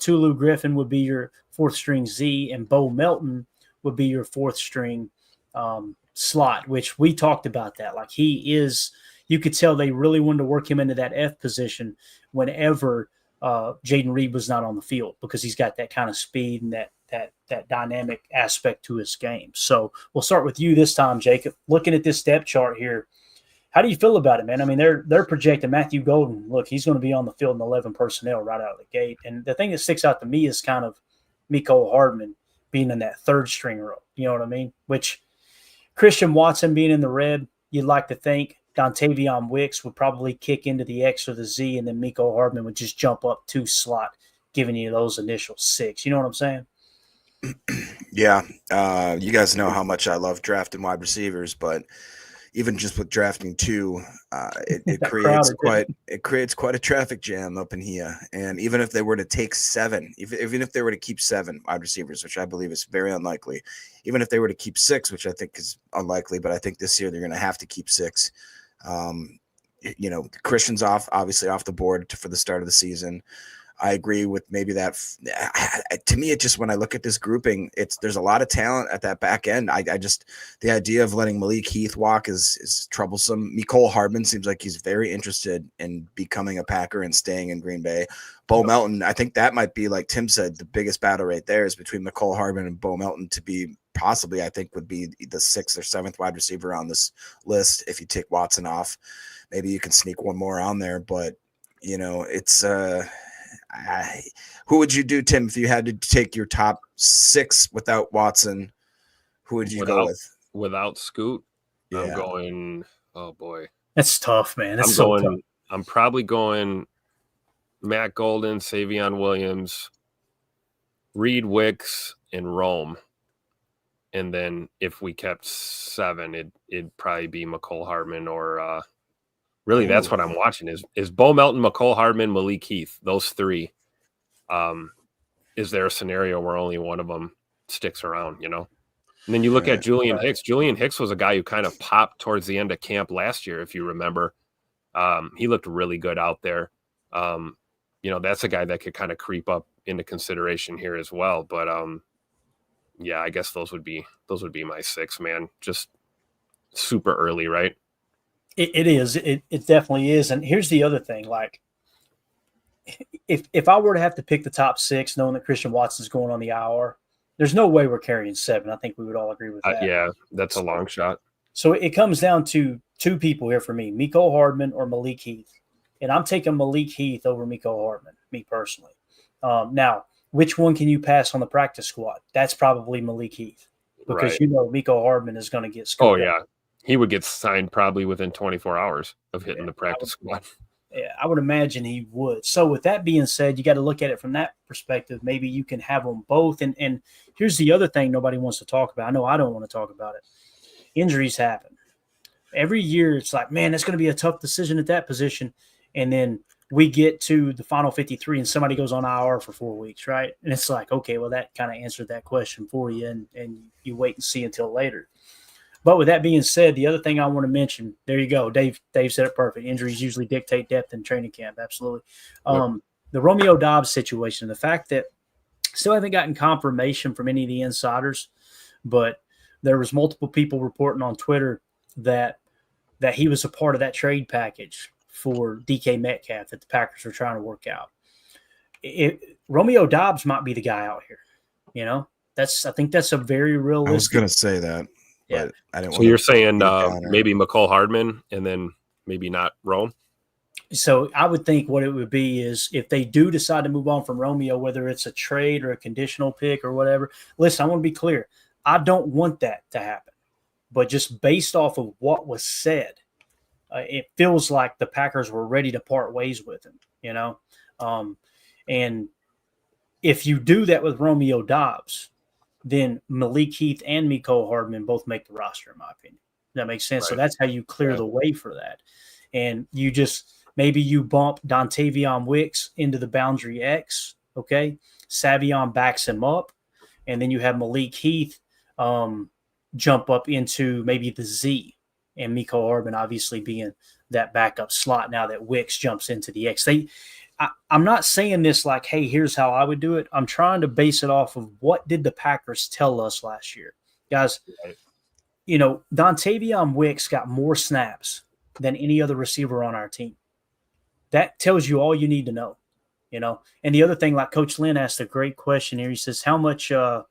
Tulu Griffin would be your fourth string Z, and Bo Melton would be your fourth string slot, which we talked about that. Like he is, you could tell they really wanted to work him into that F position whenever Jaden Reed was not on the field, because he's got that kind of speed and that dynamic aspect to his game. So we'll start with you this time, Jacob. Looking at this depth chart here, how do you feel about it, man? I mean, they're projecting Matthew Golden. Look, he's going to be on the field in 11 personnel right out of the gate. And the thing that sticks out to me is kind of Mecole Hardman being in that third string role. You know what I mean? Which Christian Watson being in the red, you'd like to think Dontavion Wicks would probably kick into the X or the Z, and then Mecole Hardman would just jump up 2 slot, giving you those initial 6. You know what I'm saying? Yeah. You guys know how much I love drafting wide receivers, but even just with drafting 2, it creates quite a traffic jam up in here. And even if they were to take 7, even if they were to keep 7 wide receivers, which I believe is very unlikely, even if they were to keep 6, which I think is unlikely, but I think this year they're going to have to keep 6. Christian's obviously off the board for the start of the season. I agree with maybe that. To me, it just, when I look at this grouping, there's a lot of talent at that back end. I just, the idea of letting Malik Heath walk is troublesome. Mecole Hardman seems like he's very interested in becoming a Packer and staying in Green Bay. Bo Melton, I think that might be, like Tim said, the biggest battle right there is between Mecole Hardman and Bo Melton to be possibly, I think, would be the 6th or 7th wide receiver on this list. If you take Watson off, maybe you can sneak one more on there, but it's who would you do, Tim, if you had to take your top 6 without Watson? Who would you go with? Without Scoot? Yeah. I'm going, oh boy. That's tough, man. Tough. I'm probably going Matt Golden, Savion Williams, Reed Wicks, and Rome. And then if we kept 7, it'd probably be Mecole Hardman or really, that's what I'm watching is Bo Melton, Mecole Hardman, Malik Heath, those 3. Is there a scenario where only one of them sticks around, And then you look at Julian Hicks. Julian Hicks was a guy who kind of popped towards the end of camp last year, if you remember. He looked really good out there. That's a guy that could kind of creep up into consideration here as well. But yeah, I guess those would be my 6, man. Just super early, right? It is. It definitely is. And here's the other thing. Like, if I were to have to pick the top 6, knowing that Christian Watson's going on the IR, there's no way we're carrying 7. I think we would all agree with that. Yeah, that's a long shot. So it comes down to 2 people here for me, Mecole Hardman or Malik Heath. And I'm taking Malik Heath over Mecole Hardman, me personally. Now, which one can you pass on the practice squad? That's probably Malik Heath, because right. Mecole Hardman is going to get scooped. Oh, yeah. He would get signed probably within 24 hours of hitting the practice squad. Yeah, I would imagine he would. So with that being said, you got to look at it from that perspective. Maybe you can have them both. And here's the other thing nobody wants to talk about. I know I don't want to talk about it. Injuries happen. Every year it's like, man, that's going to be a tough decision at that position. And then we get to the final 53 and somebody goes on IR for 4 weeks, right? And it's like, okay, well, that kind of answered that question for you, and you wait and see until later. But with that being said, the other thing I want to mention, there you go. Dave said it perfect. Injuries usually dictate depth in training camp. Absolutely. Yep. The Romeo Doubs situation, the fact that still haven't gotten confirmation from any of the insiders, but there was multiple people reporting on Twitter that he was a part of that trade package for DK Metcalf that the Packers were trying to work out. Romeo Doubs might be the guy out here. I think that's a very realistic. I was going to say that. Yeah. But I didn't. So you're saying maybe Mecole Hardman and then maybe not Rome? So I would think what it would be is if they do decide to move on from Romeo, whether it's a trade or a conditional pick or whatever. Listen, I want to be clear. I don't want that to happen. but just based off of what was said, it feels like the Packers were ready to part ways with him, you know? And if you do that with Romeo Dobbs, then Malik Heath and Mecole Hardman both make the roster, in my opinion. That makes sense. Right. So that's how you clear the way for that. And you just maybe you bump Dontavion Wicks into the boundary X, okay? Savion backs him up, and then you have Malik Heath jump up into maybe the Z, and Mecole Hardman obviously being that backup slot now that Wicks jumps into the X. I'm not saying this like, hey, here's how I would do it. I'm trying to base it off of what did the Packers tell us last year. Guys, you know, Dontavion Wicks got more snaps than any other receiver on our team. That tells you all you need to know, you know. And the other thing, like Coach Lynn asked a great question here. He says, how much not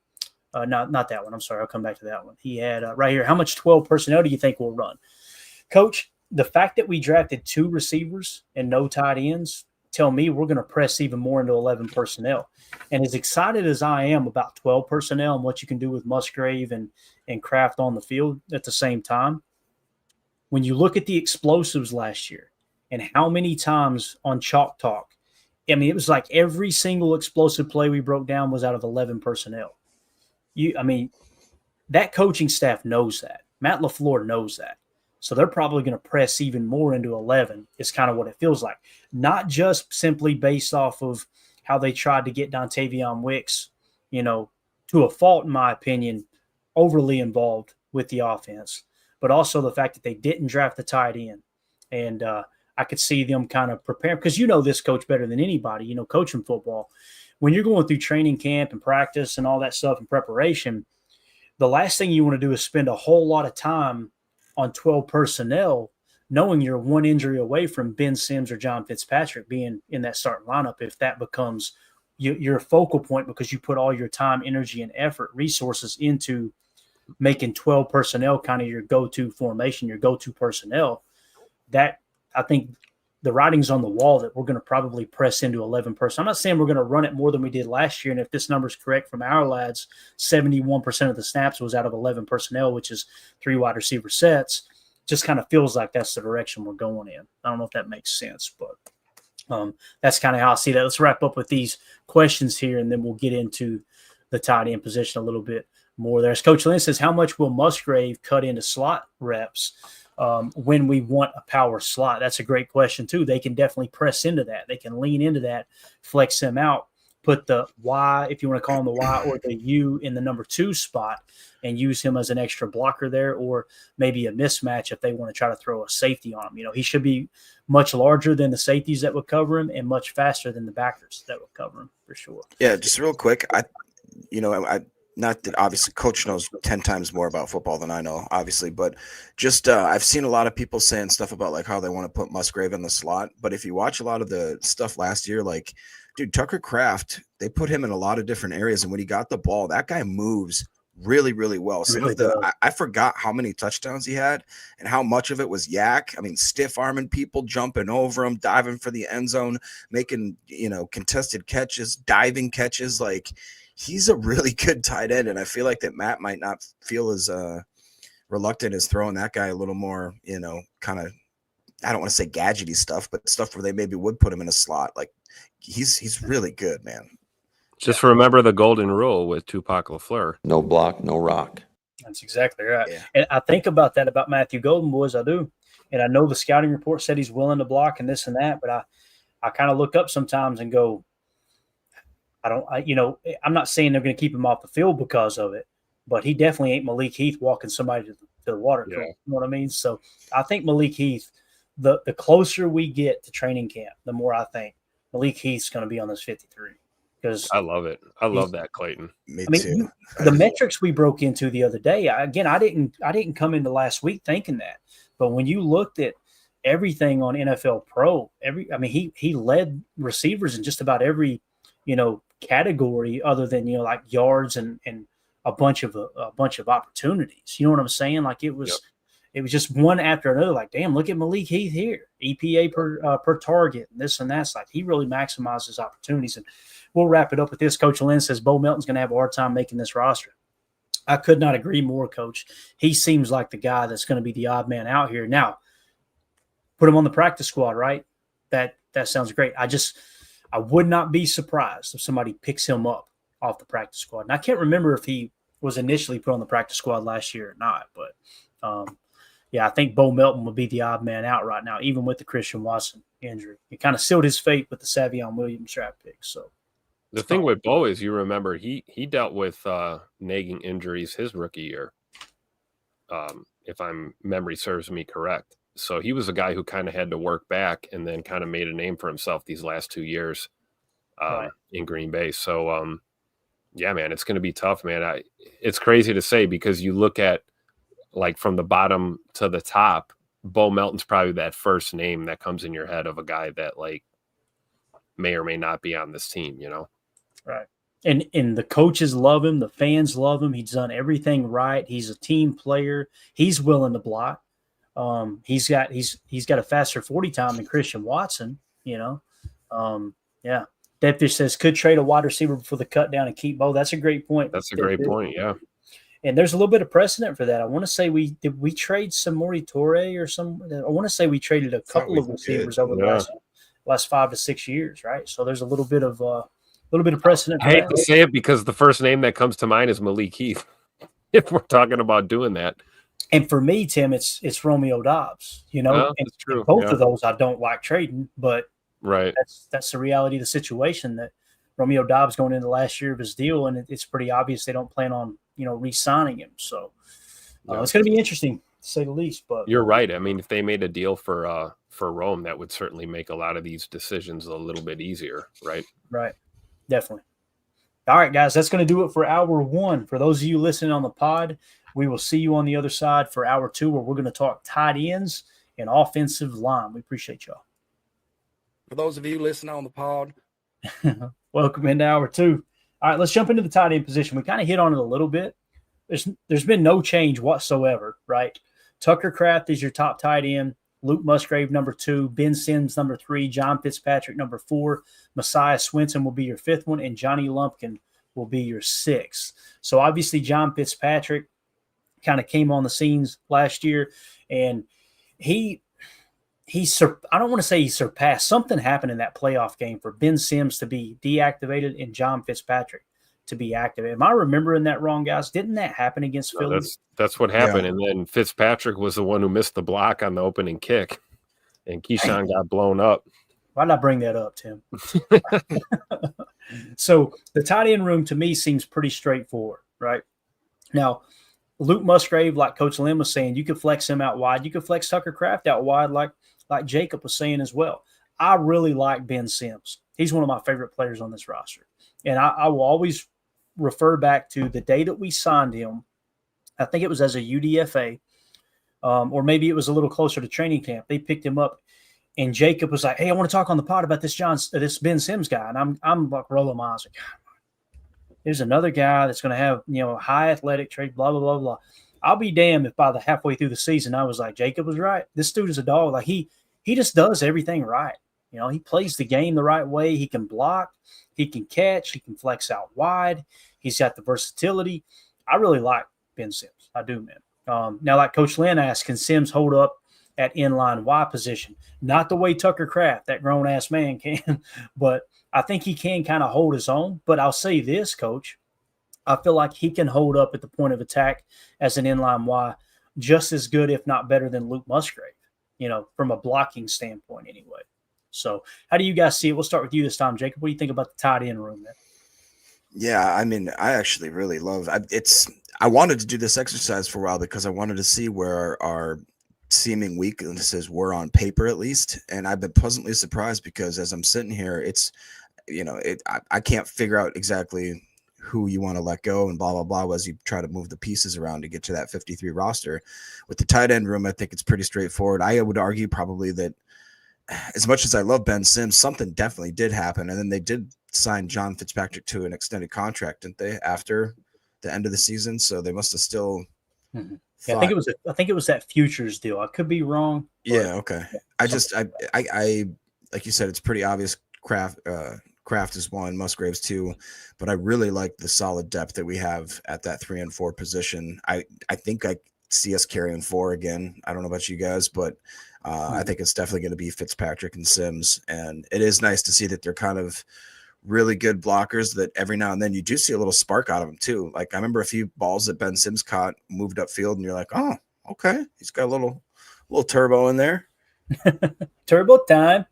that one. I'm sorry. I'll come back to that one. He had right here, how much 12 personnel do you think we'll run? Coach, the fact that we drafted 2 receivers and no tight ends tell me we're going to press even more into 11 personnel. And as excited as I am about 12 personnel and what you can do with Musgrave and Kraft on the field at the same time, when you look at the explosives last year and how many times on Chalk Talk, I mean, it was like every single explosive play we broke down was out of 11 personnel. I mean, that coaching staff knows that. Matt LaFleur knows that. So they're probably going to press even more into 11 is kind of what it feels like. Not just simply based off of how they tried to get Dontavion Wicks, you know, to a fault, in my opinion, overly involved with the offense, but also the fact that they didn't draft the tight end. And I could see them kind of prepare, because you know this, Coach, better than anybody, you know, coaching football. When you're going through training camp and practice and all that stuff and preparation, the last thing you want to do is spend a whole lot of time on 12 personnel, knowing you're one injury away from Ben Sims or John Fitzpatrick being in that starting lineup if that becomes your focal point because you put all your time, energy, and effort, resources into making 12 personnel kind of your go-to formation, your go-to personnel. That, I think, the writing's on the wall that we're going to probably press into 11 personnel. I'm not saying we're going to run it more than we did last year, and if this number is correct from our lads, 71% of the snaps was out of 11 personnel, which is 3 wide receiver sets. Just kind of feels like that's the direction we're going in. I don't know if that makes sense, but that's kind of how I see that. Let's wrap up with these questions here, and then we'll get into the tight end position a little bit more there. As Coach Lynn says, how much will Musgrave cut into slot reps when we want a power slot? That's a great question too. They can definitely press into that. They can lean into that, flex him out, put the Y, if you want to call him the Y, or the U in the number 2 spot and use him as an extra blocker there, or maybe a mismatch if they want to try to throw a safety on him. You know, he should be much larger than the safeties that would cover him and much faster than the backers that would cover him for sure. Yeah, just real quick. I not that obviously Coach knows 10 times more about football than I know, obviously, but just I've seen a lot of people saying stuff about like how they want to put Musgrave in the slot. But if you watch a lot of the stuff last year, like, dude, Tucker Kraft, they put him in a lot of different areas. And when he got the ball, that guy moves really, really well. Some of the I forgot how many touchdowns he had and how much of it was yak. I mean, stiff arming people, jumping over him, diving for the end zone, making, you know, contested catches, diving catches. Like, he's a really good tight end, and I feel like that Matt might not feel as reluctant as throwing that guy a little more, you know, kind of, I don't want to say gadgety stuff, but stuff where they maybe would put him in a slot. Like, he's really good, man. Just remember the golden rule with Tupac LaFleur. No block, no rock. That's exactly right. Yeah. And I think about that about Matthew Golden, boys. I do. And I know the scouting report said he's willing to block and this and that, but I kind of look up sometimes and go, I'm not saying they're going to keep him off the field because of it, but he definitely ain't Malik Heath walking somebody to the water. Yeah. You know what I mean? So I think Malik Heath, the closer we get to training camp, the more I think Malik Heath's going to be on this 53. Because I love it. I love that, Clayton. Me too. The metrics we broke into the other day, I didn't come into last week thinking that, but when you looked at everything on NFL Pro, he led receivers in just about every, you know, category other than, you know, like yards and a bunch of opportunities. You know what I'm saying? Like it was just one after another. Like, damn, look at Malik Heath here, EPA per target, and this and that. It's like he really maximizes opportunities. And we'll wrap it up with this. Coach Lynn says Bo Melton's going to have a hard time making this roster. I could not agree more, Coach. He seems like the guy that's going to be the odd man out here. Now, put him on the practice squad, right? That sounds great. I would not be surprised if somebody picks him up off the practice squad. And I can't remember if he was initially put on the practice squad last year or not, but yeah, I think Bo Melton would be the odd man out right now, even with the Christian Watson injury. It kind of sealed his fate with the Savion Williams draft pick. So the thing with Bo is, you remember, he dealt with nagging injuries his rookie year, if memory serves me correct. So he was a guy who kind of had to work back and then kind of made a name for himself these last 2 years in Green Bay. So, yeah, man, it's going to be tough, man. It's crazy to say, because you look at, like, from the bottom to the top, Bo Melton's probably that first name that comes in your head of a guy that, like, may or may not be on this team, you know? Right. And the coaches love him. The fans love him. He's done everything right. He's a team player. He's willing to block. He's got a faster 40 time than Christian Watson, you know? Yeah. Depth says could trade a wide receiver for the cut down and keep Bo. That's a great point. That's a great point. Yeah. And there's a little bit of precedent for that. I want to say we trade some Samori Toure or some. I want to say we traded a couple of receivers over the last 5 to 6 years, right? So there's a little bit of precedent. I hate to say it, because the first name that comes to mind is Malik Heath, if we're talking about doing that. And for me, Tim, it's Romeo Doubs. You know, that's true. Both of those I don't like trading, but right, that's the reality of the situation. That Romeo Doubs going into the last year of his deal, and it's pretty obvious they don't plan on re-signing him. So it's going to be interesting, to say the least. But you're right. I mean, if they made a deal for Rome, that would certainly make a lot of these decisions a little bit easier, right? Right, definitely. All right, guys, that's going to do it for hour one. For those of you listening on the pod, we will see you on the other side for hour two, where we're going to talk tight ends and offensive line. We appreciate y'all. For those of you listening on the pod, welcome into hour two. All right, let's jump into the tight end position. We kind of hit on it a little bit. There's been no change whatsoever, right? Tucker Kraft is your top tight end. Luke Musgrave, number 2. Ben Sims, number 3. John Fitzpatrick, number 4. Messiah Swinson will be your 5th one, and Johnny Lumpkin will be your 6th. So obviously John Fitzpatrick kind of came on the scenes last year, and I don't want to say he surpassed. Something happened in that playoff game for Ben Sims to be deactivated and John Fitzpatrick to be activated. Am I remembering that wrong, guys? Didn't that happen against Philly? That's what happened. Yeah. And then Fitzpatrick was the one who missed the block on the opening kick, and Keyshawn got blown up. Why did I bring that up, Tim? So the tight end room to me seems pretty straightforward, right? Now, Luke Musgrave, like Coach Lynn was saying, you could flex him out wide. You could flex Tucker Kraft out wide, like Jacob was saying as well. I really like Ben Sims. He's one of my favorite players on this roster. And I will always refer back to the day that we signed him. I think it was as a UDFA, or maybe it was a little closer to training camp. They picked him up, and Jacob was like, "Hey, I want to talk on the pod about this Ben Sims guy." And I'm like rolling my eyes, like, there's another guy that's going to have high athletic trait, blah blah blah blah. I'll be damned if by the halfway through the season I was like, Jacob was right. This dude is a dog. Like he just does everything right. He plays the game the right way. He can block, he can catch, he can flex out wide. He's got the versatility. I really like Ben Sims. I do, man. Now, like Coach Lynn asked, can Sims hold up at inline Y position? Not the way Tucker Kraft, that grown-ass man, can, but I think he can kind of hold his own. But I'll say this, Coach. I feel like he can hold up at the point of attack as an inline Y just as good, if not better, than Luke Musgrave, from a blocking standpoint anyway. So how do you guys see it? We'll start with you this time, Jacob. What do you think about the tight end room there? Yeah, I mean, I actually really love I wanted to do this exercise for a while because I wanted to see where our seeming weaknesses were on paper, at least. And I've been pleasantly surprised because as I'm sitting here, it's, I can't figure out exactly who you want to let go and blah, blah, blah, as you try to move the pieces around to get to that 53 roster. With the tight end room, I think it's pretty straightforward. I would argue probably that as much as I love Ben Sims, something definitely did happen. And then they did sign John Fitzpatrick to an extended contract, didn't they, after the end of the season? So they must have still Yeah, I think it was that futures deal. I could be wrong. Yeah, okay. I like you said, it's pretty obvious Kraft Kraft is 1, Musgrave's 2, but I really like the solid depth that we have at that 3 and 4 position. I think I see us carrying 4 again. I don't know about you guys, but I think it's definitely going to be Fitzpatrick and Sims, and it is nice to see that they're kind of really good blockers that every now and then you do see a little spark out of them too. Like I remember a few balls that Ben Sims caught moved upfield, and you're like, oh, okay, he's got a little turbo in there. Turbo time.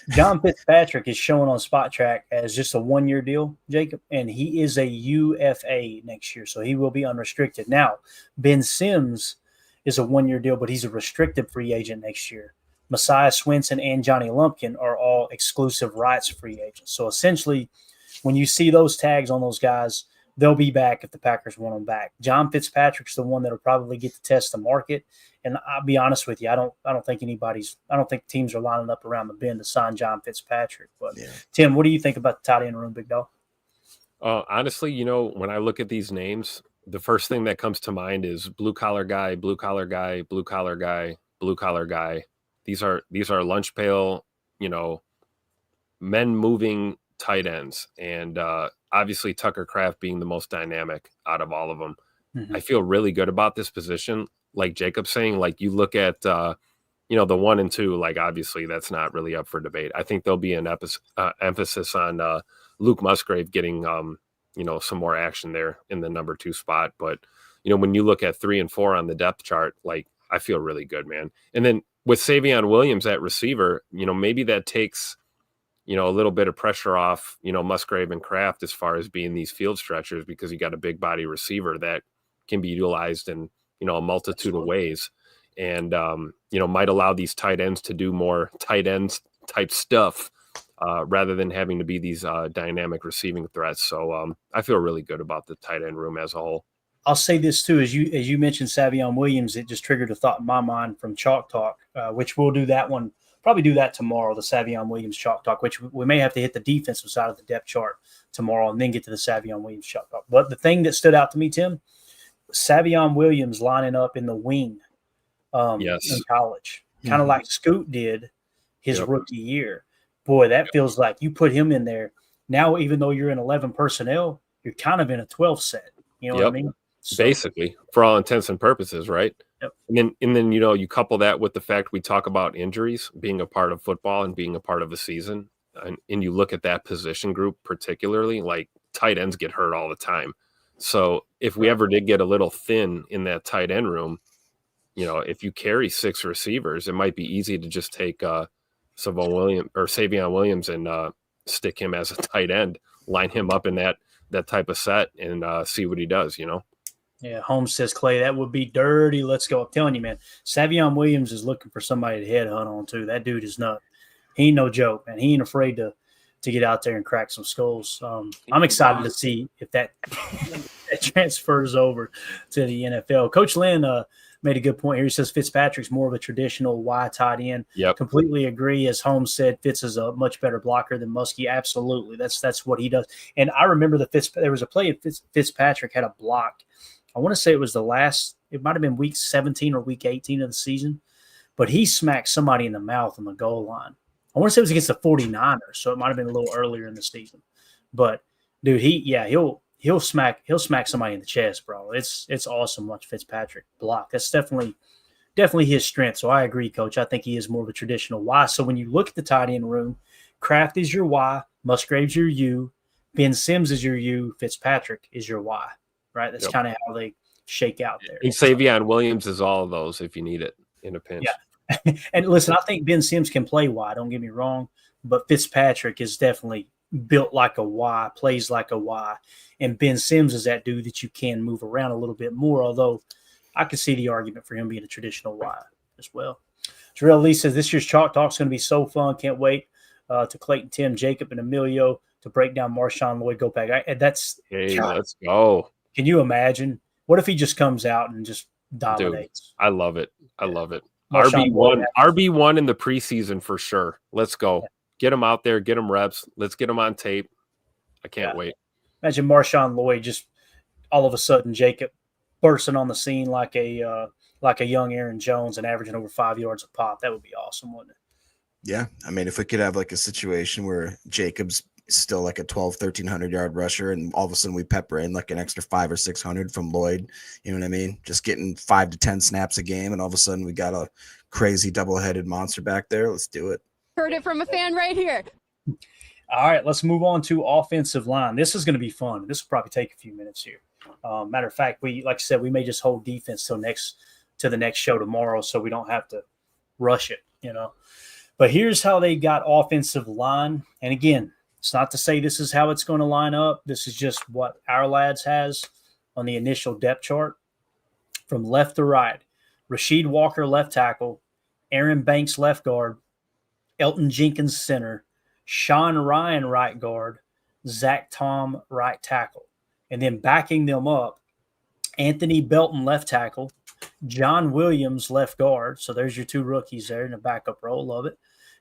John Fitzpatrick is shown on Spot Track as just a 1-year deal, Jacob, and he is a UFA next year, so he will be unrestricted. Now, Ben Sims is a 1-year deal, but he's a restricted free agent next year. Messiah Swinson and Johnny Lumpkin are all exclusive rights free agents. So essentially, when you see those tags on those guys, they'll be back if the Packers want them back. John Fitzpatrick's the one that'll probably get to test the market. And I'll be honest with you, I don't think teams are lining up around the bend to sign John Fitzpatrick. But Tim, what do you think about the tight end room, big dog? Honestly, when I look at these names, the first thing that comes to mind is blue collar guy, blue collar guy, blue collar guy, blue collar guy. These are lunch pail, men moving tight ends, and obviously Tucker Kraft being the most dynamic out of all of them. Mm-hmm. I feel really good about this position. Like Jacob's saying, like you look at, the 1 and 2, like obviously that's not really up for debate. I think there'll be an emphasis on Luke Musgrave getting, some more action there in the number 2 spot. But, when you look at 3 and 4 on the depth chart, like I feel really good, man. And then with Savion Williams at receiver, maybe that takes, a little bit of pressure off, Musgrave and Kraft as far as being these field stretchers, because you got a big body receiver that can be utilized in, a multitude of ways, and, might allow these tight ends to do more tight ends type stuff rather than having to be these dynamic receiving threats. So I feel really good about the tight end room as a whole. I'll say this too, as you mentioned Savion Williams, it just triggered a thought in my mind from Chalk Talk, which we'll do that one, probably do that tomorrow, the Savion Williams Chalk Talk, which we may have to hit the defensive side of the depth chart tomorrow and then get to the Savion Williams Chalk Talk. But the thing that stood out to me, Tim, Savion Williams lining up in the wing in college, kind of like Scoot did his rookie year. Boy, that feels like you put him in there. Now, even though you're in 11 personnel, you're kind of in a 12 set. You know what I mean? So, basically, for all intents and purposes, right? Yep. And then you couple that with the fact we talk about injuries being a part of football and being a part of a season, and you look at that position group particularly, like tight ends get hurt all the time. So if we ever did get a little thin in that tight end room, if you carry 6 receivers, it might be easy to just take Savion Williams and stick him as a tight end, line him up in that type of set and see what he does, Yeah, Holmes says, Clay, that would be dirty. Let's go. I'm telling you, man, Savion Williams is looking for somebody to headhunt on too. That dude is nuts. He ain't no joke, man. He ain't afraid to get out there and crack some skulls. I'm excited to see if that transfers over to the NFL. Coach Lynn made a good point here. He says Fitzpatrick's more of a traditional Y tight end. Yep. Completely agree. As Holmes said, Fitz is a much better blocker than Muskie. Absolutely. That's what he does. And I remember there was a play Fitzpatrick had a block. I want to say it was it might have been week 17 or week 18 of the season, but he smacked somebody in the mouth on the goal line. I want to say it was against the 49ers, so it might have been a little earlier in the season. But dude, he'll smack somebody in the chest, bro. It's awesome watch Fitzpatrick block. That's definitely his strength. So I agree, Coach. I think he is more of a traditional Y. So when you look at the tight end room, Kraft is your Y, Musgrave's your U, Ben Sims is your U, Fitzpatrick is your Y. Right? That's kind of how they shake out there. And Savion Williams is all of those if you need it in a pinch. Yeah. And listen, I think Ben Sims can play Y, don't get me wrong, but Fitzpatrick is definitely built like a Y, plays like a Y. And Ben Sims is that dude that you can move around a little bit more, although I could see the argument for him being a traditional Y as well. Jarrell Lee says, this year's Chalk Talk is going to be so fun. Can't wait to Clayton, Tim, Jacob, and Emilio to break down Marshawn Lloyd. Go back. Let's go. Can you imagine? What if he just comes out and just dominates? Dude, I love it. RB1 in the preseason for sure. Let's go. Yeah. Get him out there. Get him reps. Let's get him on tape. I can't wait. Imagine Marshawn Lloyd just all of a sudden Jacob bursting on the scene like a young Aaron Jones and averaging over 5 yards a pop. That would be awesome, wouldn't it? Yeah. I mean, if we could have like a situation where Jacobs still like a 1,300 yard rusher and all of a sudden we pepper in like an extra 500 or 600 from Lloyd, you know what I mean? Just getting 5 to 10 snaps a game. And all of a sudden we got a crazy double-headed monster back there. Let's do it. Heard it from a fan right here. All right, let's move on to offensive line. This is going to be fun. This will probably take a few minutes here. Matter of fact, like I said, we may just hold defense to the next show tomorrow, so we don't have to rush it, But here's how they got offensive line. And again, it's not to say this is how it's going to line up. This is just what our lads has on the initial depth chart. From left to right, Rasheed Walker, left tackle, Aaron Banks, left guard, Elton Jenkins, center, Sean Ryan, right guard, Zach Tom, right tackle. And then backing them up, Anthony Belton, left tackle, John Williams, left guard. So there's your 2 rookies there in a backup role. Love it.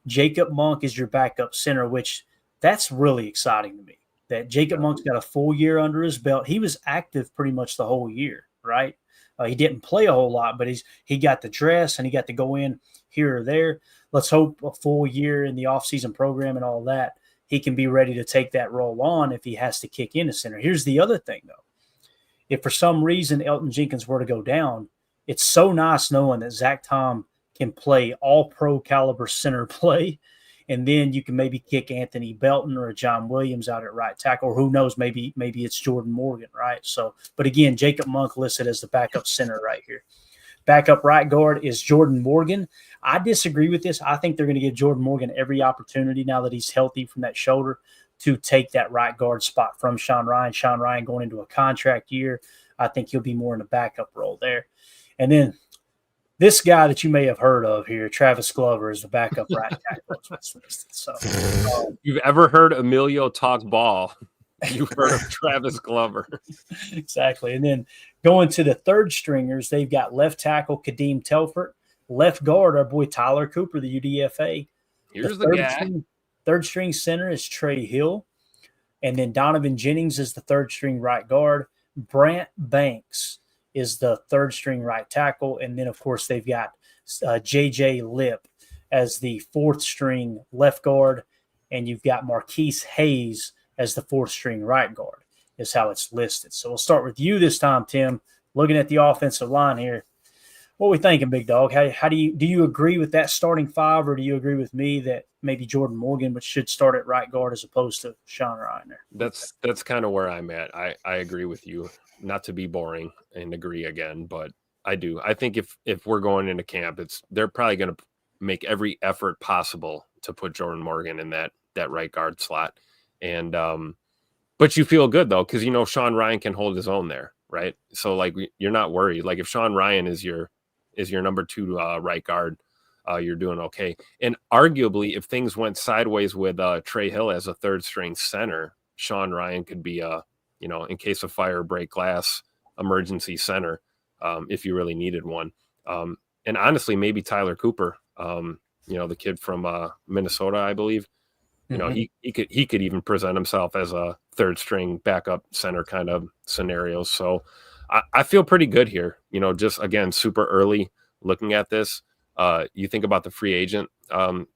Jacob Monk is your backup center, which that's really exciting to me. That Jacob Monk's got a full year under his belt. He was active pretty much the whole year, right? He didn't play a whole lot, but he got the dress and he got to go in here or there. Let's hope a full year in the offseason program and all that, he can be ready to take that role on if he has to kick in a center. Here's the other thing, though. If for some reason Elton Jenkins were to go down, it's so nice knowing that Zach Tom can play all-pro caliber center play, and then you can maybe kick Anthony Belton or John Williams out at right tackle, or who knows, maybe it's Jordan Morgan, right? So, but again, Jacob Monk listed as the backup center right here. Backup right guard is Jordan Morgan. I disagree with this. I think they're going to give Jordan Morgan every opportunity now that he's healthy from that shoulder to take that right guard spot from Sean Ryan. Sean Ryan going into a contract year, I think he'll be more in a backup role there. And then this guy that you may have heard of here, Travis Glover, is the backup right tackle. So, you've ever heard Emilio talk ball, you've heard of Travis Glover. Exactly. And then going to the third stringers, they've got left tackle Kadeem Telford, left guard our boy Tyler Cooper, the UDFA. Here's the guy. Third string center is Trey Hill. And then Donovan Jennings is the third string right guard. Brant Banks is the third string right tackle. And then, of course, they've got J.J. Lip as the fourth string left guard. And you've got Marquise Hayes as the fourth string right guard is how it's listed. So we'll start with you this time, Tim, looking at the offensive line here. What are we thinking, big dog? How do you agree with that starting 5, or do you agree with me that maybe Jordan Morgan should start at right guard as opposed to Sean Ryan there? That's kind of where I'm at. I agree with you. Not to be boring and agree again, but I do. I think if we're going into camp, they're probably going to make every effort possible to put Jordan Morgan in that right guard slot. And but you feel good though, because Sean Ryan can hold his own there, right? So like you're not worried. Like if Sean Ryan is your number 2 right guard, you're doing okay. And arguably, if things went sideways with Trey Hill as a third string center, Sean Ryan could be in case of fire, break glass, emergency center, if you really needed one. And honestly, maybe Tyler Cooper, the kid from Minnesota, I believe. He could even present himself as a third string backup center kind of scenario. So I feel pretty good here. Just again, super early looking at this. You think about the free agent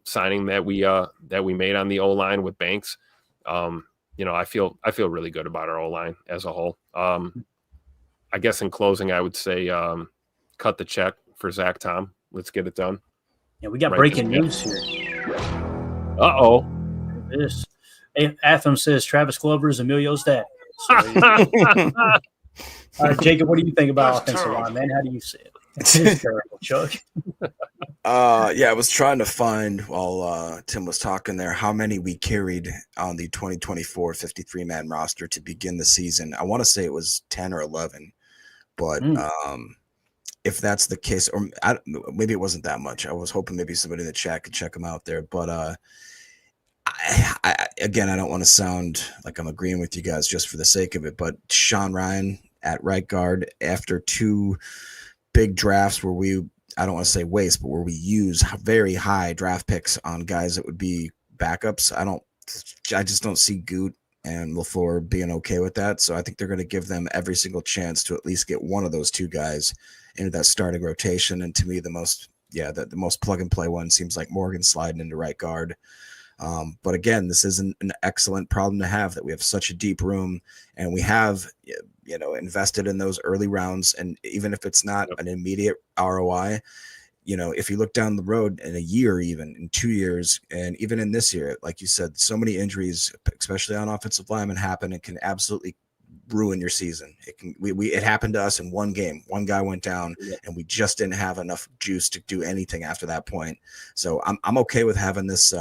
signing that we made on the O-line with Banks. I feel really good about our O-line as a whole. I guess in closing, I would say cut the check for Zach Tom. Let's get it done. Yeah, we got breaking news here. Uh-oh. This Atham says Travis Glover is Emilio's dad. So, all right, Jacob, what do you think about offensive line, man? How do you see it? It's terrible, Chuck. I was trying to find while Tim was talking there how many we carried on the 2024 53-man roster to begin the season. I want to say it was 10 or 11, but if that's the case, or maybe it wasn't that much. I was hoping maybe somebody in the chat could check them out there, but I don't want to sound like I'm agreeing with you guys just for the sake of it, but Sean Ryan at right guard after 2 big drafts where I don't want to say waste, but where we use very high draft picks on guys that would be backups. I just don't see Goot and LaFleur being okay with that. So I think they're going to give them every single chance to at least get one of those 2 guys into that starting rotation. And to me, the most the most plug and play one seems like Morgan sliding into right guard. But again, this is an excellent problem to have, that we have such a deep room, and we have, invested in those early rounds. And even if it's not an immediate ROI, if you look down the road in a year, even in 2 years, and even in this year, like you said, so many injuries, especially on offensive linemen, happen and can absolutely ruin your season. It happened to us in one game. One guy went down, and we just didn't have enough juice to do anything after that point. So I'm okay with having this,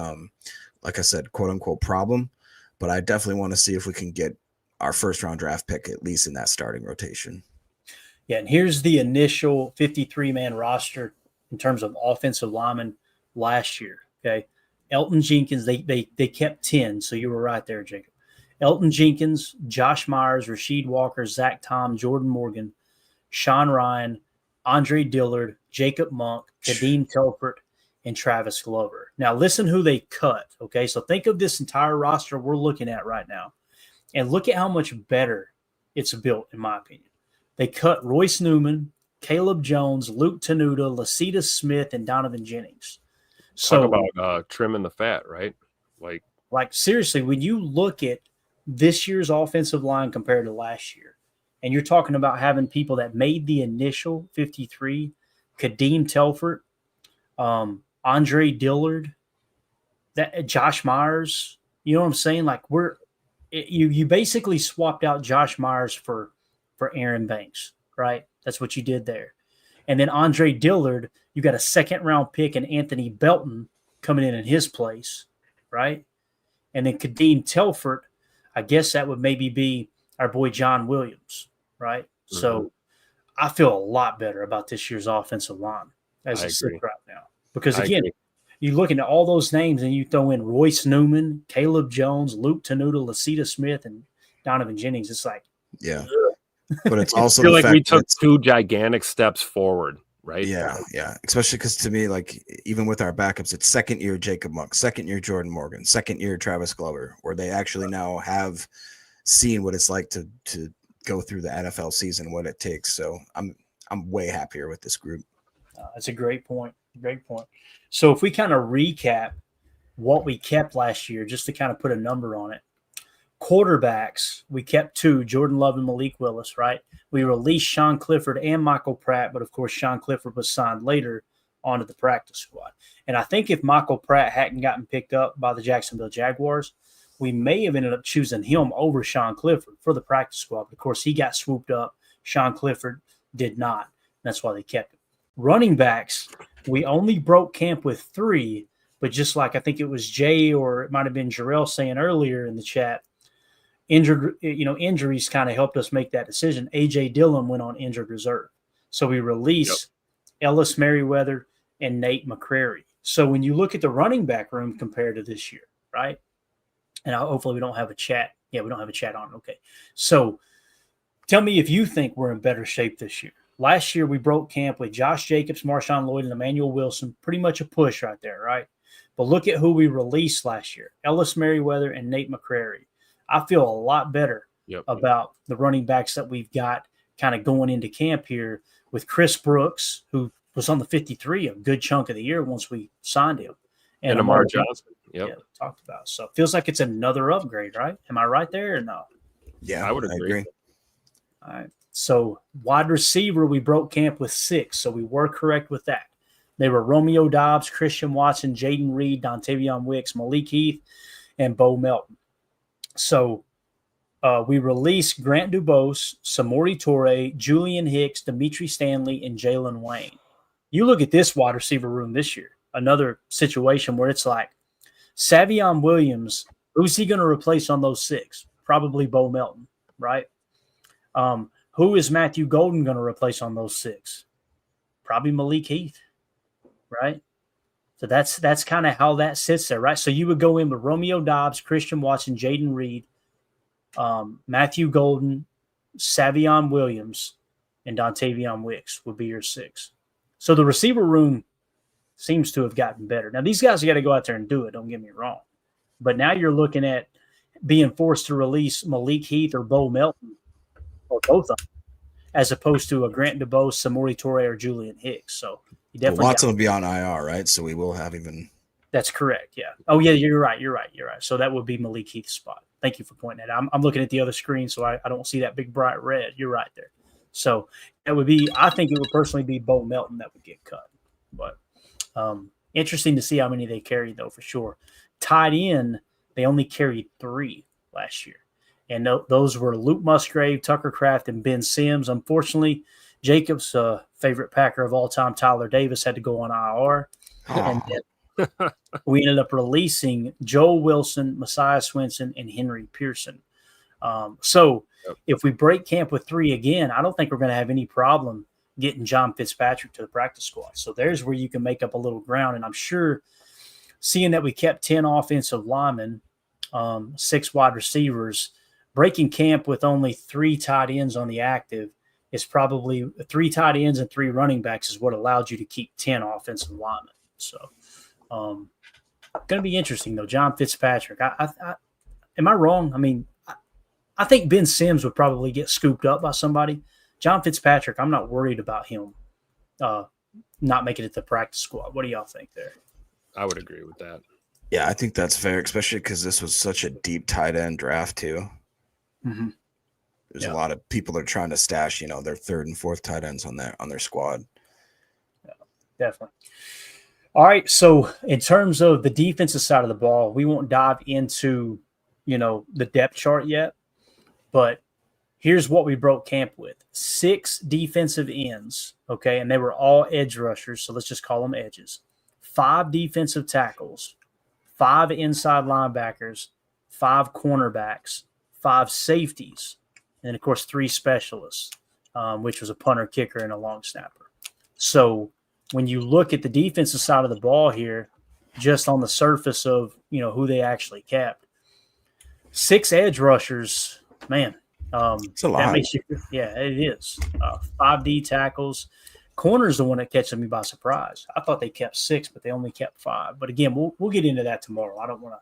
like I said, quote unquote problem, but I definitely want to see if we can get our first round draft pick at least in that starting rotation. Yeah, and here's the initial 53-man roster in terms of offensive linemen last year. Okay, Elton Jenkins, they kept 10, so you were right there, Jacob. Elton Jenkins, Josh Myers, Rasheed Walker, Zach Tom, Jordan Morgan, Sean Ryan, Andre Dillard, Jacob Monk, Kadeem Telford, and Travis Glover. Now, listen who they cut, okay? So think of this entire roster we're looking at right now, and look at how much better it's built, in my opinion. They cut Royce Newman, Caleb Jones, Luke Tenuta, Lasita Smith, and Donovan Jennings. So talk about trimming the fat, right? Like seriously, when you look at this year's offensive line compared to last year, and you're talking about having people that made the initial 53, Kadeem Telford, Andre Dillard, that Josh Myers, you know what I'm saying? Like you basically swapped out Josh Myers for Aaron Banks, right? That's what you did there. And then Andre Dillard, you got a second-round pick and Anthony Belton coming in his place, right? And then Kadeem Telford, I guess that would maybe be our boy John Williams, right? Mm-hmm. So I feel a lot better about this year's offensive line as it sits right now. Because, again, you're looking at all those names and you throw in Royce Newman, Caleb Jones, Luke Tenuta, Lasita Smith, and Donovan Jennings. It's like, yeah. But it's also I feel like we took two gigantic steps forward, right? Yeah. Especially because to me, like, even with our backups, it's second year Jacob Monk, second year Jordan Morgan, second year Travis Glover, where they actually now have seen what it's like to go through the NFL season, what it takes. So I'm way happier with this group. That's a great point. Great point. So if we kind of recap what we kept last year, just to kind of put a number on it. Quarterbacks, we kept 2, Jordan Love and Malik Willis, right? We released Sean Clifford and Michael Pratt, but of course Sean Clifford was signed later onto the practice squad. And I think if Michael Pratt hadn't gotten picked up by the Jacksonville Jaguars, we may have ended up choosing him over Sean Clifford for the practice squad. But of course, he got swooped up. Sean Clifford did not. That's why they kept him. Running backs, we only broke camp with 3, but just like I think it was Jay or it might have been Jarrell saying earlier in the chat, injuries kind of helped us make that decision. A.J. Dillon went on injured reserve. So we released Ellis Merriweather and Nate McCrary. So when you look at the running back room compared to this year, right? And hopefully we don't have a chat. Yeah, we don't have a chat on. Okay. So tell me if you think we're in better shape this year. Last year we broke camp with Josh Jacobs, Marshawn Lloyd, and Emmanuel Wilson. Pretty much a push right there, right? But look at who we released last year. Ellis Merriweather and Nate McCrary. I feel a lot better about the running backs that we've got kind of going into camp here with Chris Brooks, who was on the 53 a good chunk of the year once we signed him. And Amar Johnson. Talked about. So it feels like it's another upgrade, right? Am I right there or no? Yeah, I would agree. All right. So wide receiver, we broke camp with 6. So we were correct with that. They were Romeo Dobbs, Christian Watson, Jaden Reed, Dontavion Wicks, Malik Heath, and Bo Melton. So we released Grant Dubose, Samori Toure, Julian Hicks, Dimitri Stanley, and Jalen Wayne. You look at this wide receiver room this year, another situation where it's like Savion Williams, who's he going to replace on those 6? Probably Bo Melton, right? Who is Matthew Golden going to replace on those 6? Probably Malik Heath, right? So that's kind of how that sits there, right? So you would go in with Romeo Dobbs, Christian Watson, Jaden Reed, Matthew Golden, Savion Williams, and Dontavion Wicks would be your 6. So the receiver room seems to have gotten better. Now, these guys got to go out there and do it, don't get me wrong. But now you're looking at being forced to release Malik Heath or Bo Melton, or both of them, as opposed to a Grant DuBose, Samori Toure, or Julian Hicks. So He Well, definitely Watson will be on IR, right? So we will have even. That's correct. Yeah. Oh, yeah. You're right. So that would be Malik Heath's spot. Thank you for pointing that out. I'm looking at the other screen, so I don't see that big bright red. You're right there. So that would be. I think it would personally be Bo Melton that would get cut. But interesting to see how many they carried, though, for sure. Tied in, they only carried 3 last year, and those were Luke Musgrave, Tucker Kraft, and Ben Sims. Unfortunately, Jacob's favorite Packer of all time, Tyler Davis, had to go on IR. And then we ended up releasing Joel Wilson, Messiah Swinson, and Henry Pearson. So if we break camp with 3 again, I don't think we're going to have any problem getting John Fitzpatrick to the practice squad. So there's where you can make up a little ground. And I'm sure seeing that we kept 10 offensive linemen, 6 wide receivers, breaking camp with only 3 tight ends on the active is probably 3 tight ends and 3 running backs is what allowed you to keep 10 offensive linemen. So going to be interesting, though. John Fitzpatrick. Am I wrong? I mean, I think Ben Sims would probably get scooped up by somebody. John Fitzpatrick, I'm not worried about him not making it to the practice squad. What do y'all think there? I would agree with that. Yeah, I think that's fair, especially because this was such a deep tight end draft too. Mm-hmm. There's a lot of people that are trying to stash, their 3rd and 4th tight ends on their squad. Yeah, definitely. All right, so in terms of the defensive side of the ball, we won't dive into, the depth chart yet, but here's what we broke camp with. 6 defensive ends, okay, and they were all edge rushers, so let's just call them edges. 5 defensive tackles, 5 inside linebackers, 5 cornerbacks, 5 safeties, and then, of course, 3 specialists, which was a punter, kicker, and a long snapper. So when you look at the defensive side of the ball here, just on the surface of, who they actually kept, 6 edge rushers, man. It's a lot. That makes you, yeah, it is. 5 D tackles. Corner's the one that catches me by surprise. I thought they kept 6, but they only kept 5. But again, we'll get into that tomorrow. I don't want to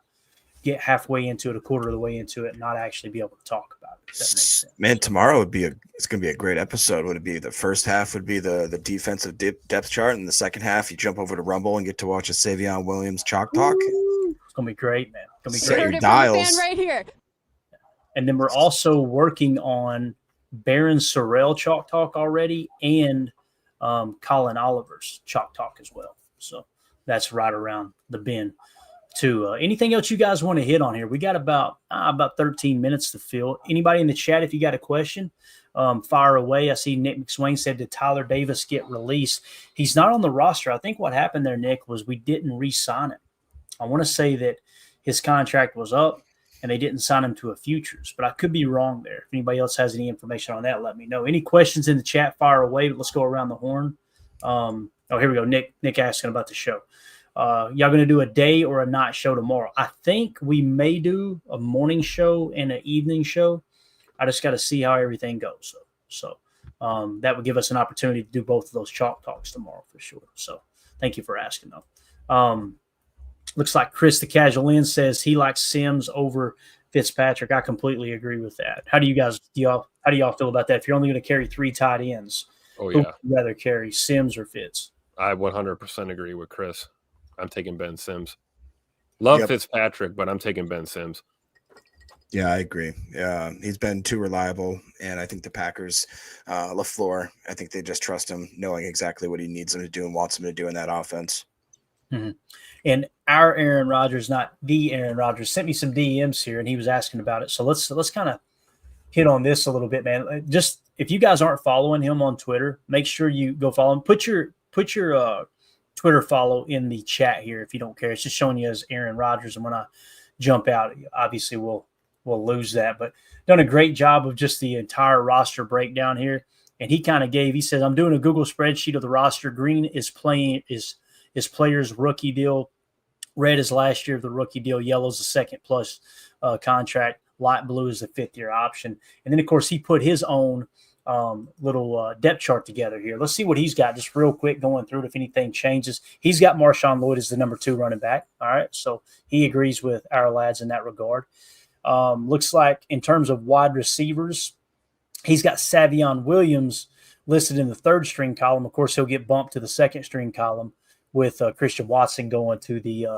get halfway into it, a quarter of the way into it, and not actually be able to talk about it. If that makes sense. Man, tomorrow it's going to be a great episode. Would it be the first half would be the defensive depth chart, and the second half you jump over to Rumble and get to watch a Savion Williams chalk talk. It's going to be great, man. It's You going to be heard great. it from the fan right here. And then we're also working on Baron Sorrell chalk talk already, and Colin Oliver's chalk talk as well. So that's right around the bend too. Anything else you guys want to hit on here? We got about 13 minutes to fill. Anybody in the chat, if you got a question, fire away. I see Nick McSwain said, did Tyler Davis get released? He's not on the roster. I think what happened there, Nick, was we didn't re-sign him. I want to say that his contract was up and they didn't sign him to a futures, but I could be wrong there. If anybody else has any information on that, let me know. Any questions in the chat, fire away. Let's go around the horn. Here we go. Nick asking about the show. Y'all going to do a day or a night show tomorrow? I think we may do a morning show and an evening show. I just got to see how everything goes. So that would give us an opportunity to do both of those chalk talks tomorrow for sure. So thank you for asking, though. Looks like Chris the Casual In says he likes Sims over Fitzpatrick. I completely agree with that. How do y'all feel about that? If you're only going to carry 3 tight ends, who would you rather carry, Sims or Fitz? I 100% agree with Chris. I'm taking Ben Sims. Love Fitzpatrick, but I'm taking Ben Sims. Yeah, I agree. He's been too reliable, and I think the Packers, LaFleur, I think they just trust him, knowing exactly what he needs him to do and wants him to do in that offense. Mm-hmm. And our Aaron Rodgers, not the Aaron Rodgers, sent me some DMs here, and he was asking about it. So let's kind of hit on this a little bit, man. Just if you guys aren't following him on Twitter, make sure you go follow him. Put your Twitter follow in the chat here if you don't care. It's just showing you as Aaron Rodgers, and when I jump out, obviously we'll lose that. But done a great job of just the entire roster breakdown here. And he says, I'm doing a Google spreadsheet of the roster. Green is players' rookie deal. Red is last year of the rookie deal. Yellow is the second plus contract. Light blue is the 5th-year option. And then, of course, he put his own little depth chart together here. Let's see what he's got just real quick going through it if anything changes. He's got Marshawn Lloyd as the number 2 running back. All right, so he agrees with our lads in that regard. Looks like in terms of wide receivers, he's got Savion Williams listed in the third string column. Of course, he'll get bumped to the second string column with Christian Watson going to the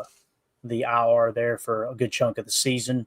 IR there for a good chunk of the season.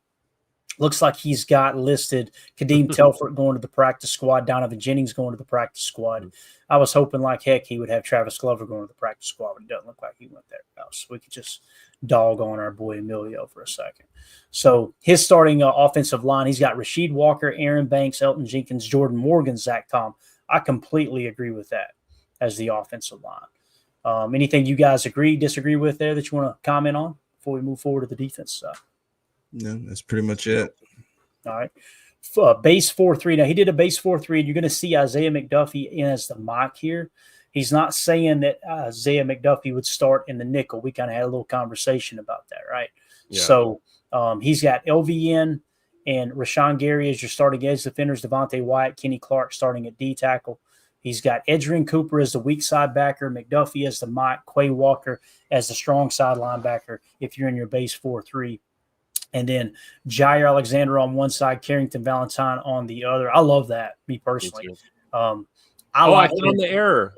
Looks like he's got listed Kadeem Telford going to the practice squad, Donovan Jennings going to the practice squad. I was hoping like heck he would have Travis Glover going to the practice squad, but it doesn't look like he went there. So we could just dog on our boy Emilio for a second. So his starting offensive line, he's got Rasheed Walker, Aaron Banks, Elton Jenkins, Jordan Morgan, Zach Tom. I completely agree with that as the offensive line. Anything you guys disagree with there that you want to comment on before we move forward to the defense side? No, that's pretty much it. All right. Base 4-3. Now, he did a base 4-3, and you're going to see Isaiah McDuffie in as the Mike here. He's not saying that Isaiah McDuffie would start in the nickel. We kind of had a little conversation about that, right? Yeah. So he's got LVN and Rashawn Gary as your starting edge defenders, Devontae Wyatt, Kenny Clark starting at D tackle. He's got Edgerrin Cooper as the weak side backer, McDuffie as the Mike, Quay Walker as the strong side linebacker if you're in your base 4-3. And then Jair Alexander on one side, Carrington Valentine on the other. I love that, me personally. I found the error.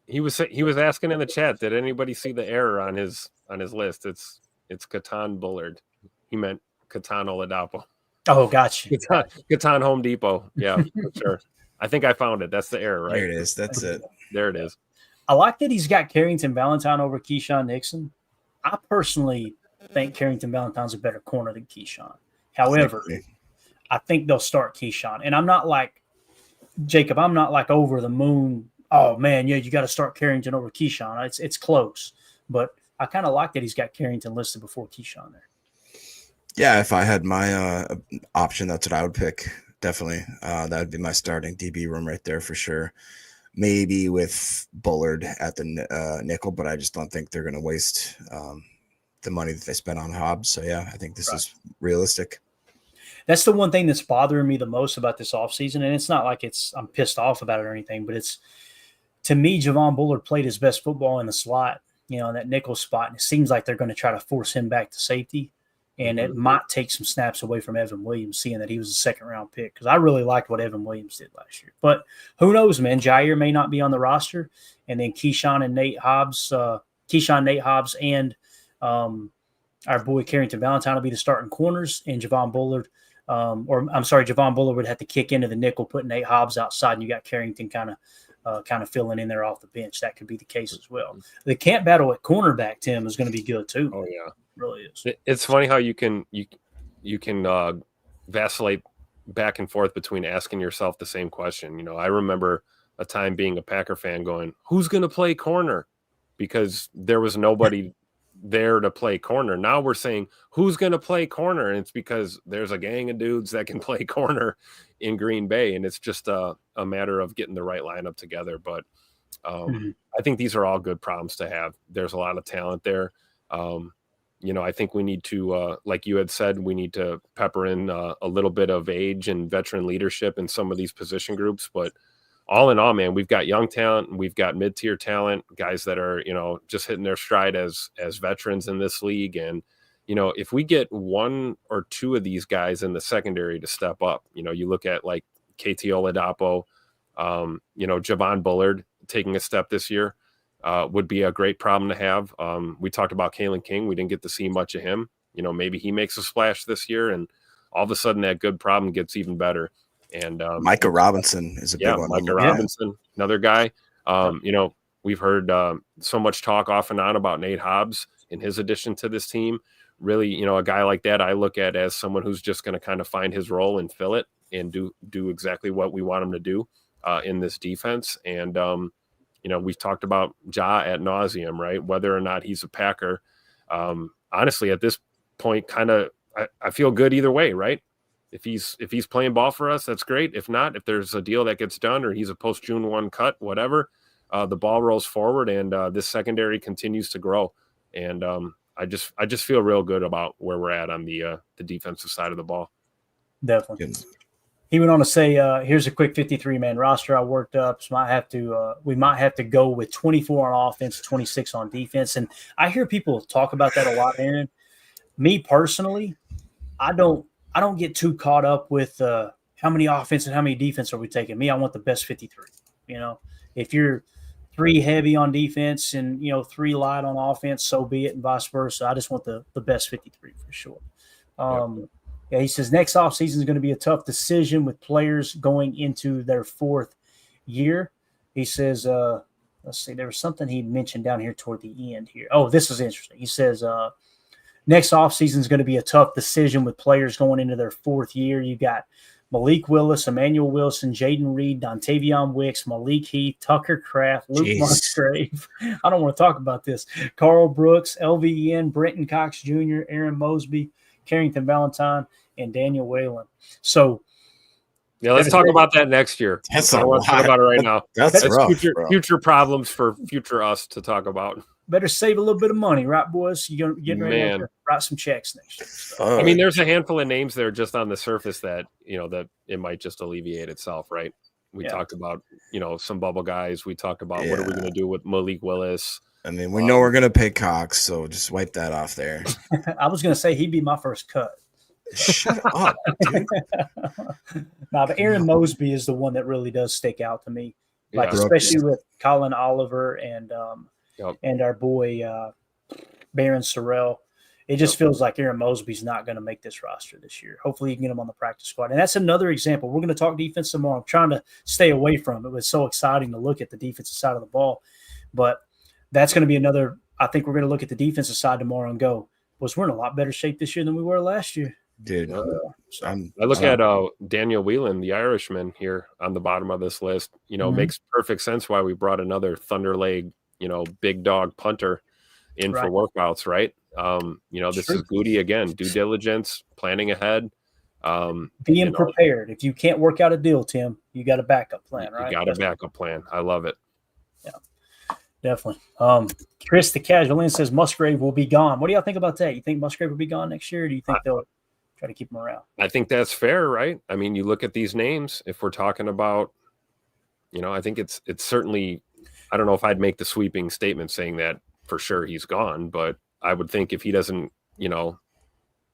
He was asking in the chat, did anybody see the error on his list? It's Catan Bullard. He meant Catan Oladapo. Oh, gotcha. Catan Home Depot. Yeah, for sure. I think I found it. That's the error, right? There it is. That's it. There it is. I like that he's got Carrington Valentine over Keyshawn Nixon. I personally think Carrington Valentine's a better corner than Keyshawn. However, I think they'll start Keyshawn. And I'm not like Jacob, I'm not like over the moon. Oh man, yeah, you got to start Carrington over Keyshawn. It's close. But I kind of like that he's got Carrington listed before Keyshawn there. Yeah, if I had my option, that's what I would pick. Definitely. That would be my starting DB room right there for sure. Maybe with Bullard at the nickel, but I just don't think they're going to waste the money that they spent on Hobbs. So, yeah, I think this is realistic. That's the one thing that's bothering me the most about this offseason, and it's not like I'm pissed off about it or anything, but it's, to me, Javon Bullard played his best football in the slot, in that nickel spot, and it seems like they're going to try to force him back to safety, and it might take some snaps away from Evan Williams, seeing that he was a second-round pick, because I really liked what Evan Williams did last year. But who knows, man? Jair may not be on the roster, and then Keyshawn, Nate Hobbs, and our boy Carrington Valentine will be the starting corners, and Javon Bullard would have to kick into the nickel, put Nate Hobbs outside, and you got Carrington kind of filling in there off the bench. That could be the case as well. The camp battle at cornerback, Tim, is going to be good too. Oh yeah, it really is. It's funny how you can vacillate back and forth between asking yourself the same question. I remember a time being a Packer fan going, "Who's going to play corner?" Because there was nobody there to play corner. Now we're saying, who's going to play corner? And it's because there's a gang of dudes that can play corner in Green Bay. And it's just a matter of getting the right lineup together. But I think these are all good problems to have. There's a lot of talent there. I think we need to, like you had said, we need to pepper in a little bit of age and veteran leadership in some of these position groups. But all in all, man, we've got young talent and we've got mid-tier talent, guys that are, just hitting their stride as veterans in this league. And, if we get one or two of these guys in the secondary to step up, you look at like KT Oladapo, Javon Bullard taking a step this year would be a great problem to have. We talked about Kalen King. We didn't get to see much of him. Maybe he makes a splash this year and all of a sudden that good problem gets even better. And Micah Robinson is a big one. Micah Robinson, another guy. We've heard so much talk off and on about Nate Hobbs and his addition to this team. Really, a guy like that I look at as someone who's just going to kind of find his role and fill it and do exactly what we want him to do in this defense. And we've talked about Ja ad nauseum, right? Whether or not he's a Packer. Honestly, at this point, kind of I feel good either way, right? If he's playing ball for us, that's great. If not, if there's a deal that gets done or he's a post June 1 cut, whatever, the ball rolls forward and this secondary continues to grow. And I just feel real good about where we're at on the defensive side of the ball. Definitely. He went on to say, here's a quick 53-man roster I worked up. So we might have to go with 24 on offense, 26 on defense. And I hear people talk about that a lot, Aaron. Me personally, I don't get too caught up with how many offense and how many defense are we taking. I want the best 53. You know, if you're 3 heavy on defense and 3 light on offense, so be it, and vice versa. I just want the best 53 for sure. Yeah, he says next offseason is going to be a tough decision with players going into their 4th year. He says, let's see, there was something he mentioned down here toward the end here. Oh, this is interesting. He says next offseason is going to be a tough decision with players going into their 4th year. You got Malik Willis, Emmanuel Wilson, Jaden Reed, Dontavion Wicks, Malik Heath, Tucker Kraft, Luke Musgrave. I don't want to talk about this. Carl Brooks, LVN, Brenton Cox Jr., Aaron Mosby, Carrington Valentine, and Daniel Whalen. So, yeah, let's talk about that next year. I don't want to talk about it right now. That's rough, future problems for future us to talk about. Better save a little bit of money, right, boys? You're getting ready to write some checks next year. So. I mean, there's a handful of names there just on the surface that, that it might just alleviate itself, right? We talked about, some bubble guys. We talked about what are we going to do with Malik Willis? I mean, we know we're going to pay Cox, so just wipe that off there. I was going to say he'd be my first cut. Shut up, dude. But Aaron Mosby is the one that really does stick out to me, especially with Colin Oliver and our boy Baron Sorrell. It just feels like Aaron Mosby's not going to make this roster this year. Hopefully you can get him on the practice squad. And that's another example. We're going to talk defense tomorrow. I'm trying to stay away from it. It was so exciting to look at the defensive side of the ball. But that's going to be another – I think we're going to look at the defensive side tomorrow and go, we're in a lot better shape this year than we were last year. Dude, I look at Daniel Whelan, the Irishman, here on the bottom of this list. Makes perfect sense why we brought another Thunder Leg, big dog punter in for workouts, right? This is Goody again. Due diligence, planning ahead, being prepared. If you can't work out a deal, Tim, you got a backup plan, right? You got a backup plan. I love it. Yeah, definitely. Chris the Casual in says Musgrave will be gone. What do y'all think about that? You think Musgrave will be gone next year, or do you think they'll try to keep him around? I think that's fair, right? I mean, you look at these names. If we're talking about, I think it's certainly. I don't know if I'd make the sweeping statement saying that for sure he's gone, but I would think if he doesn't,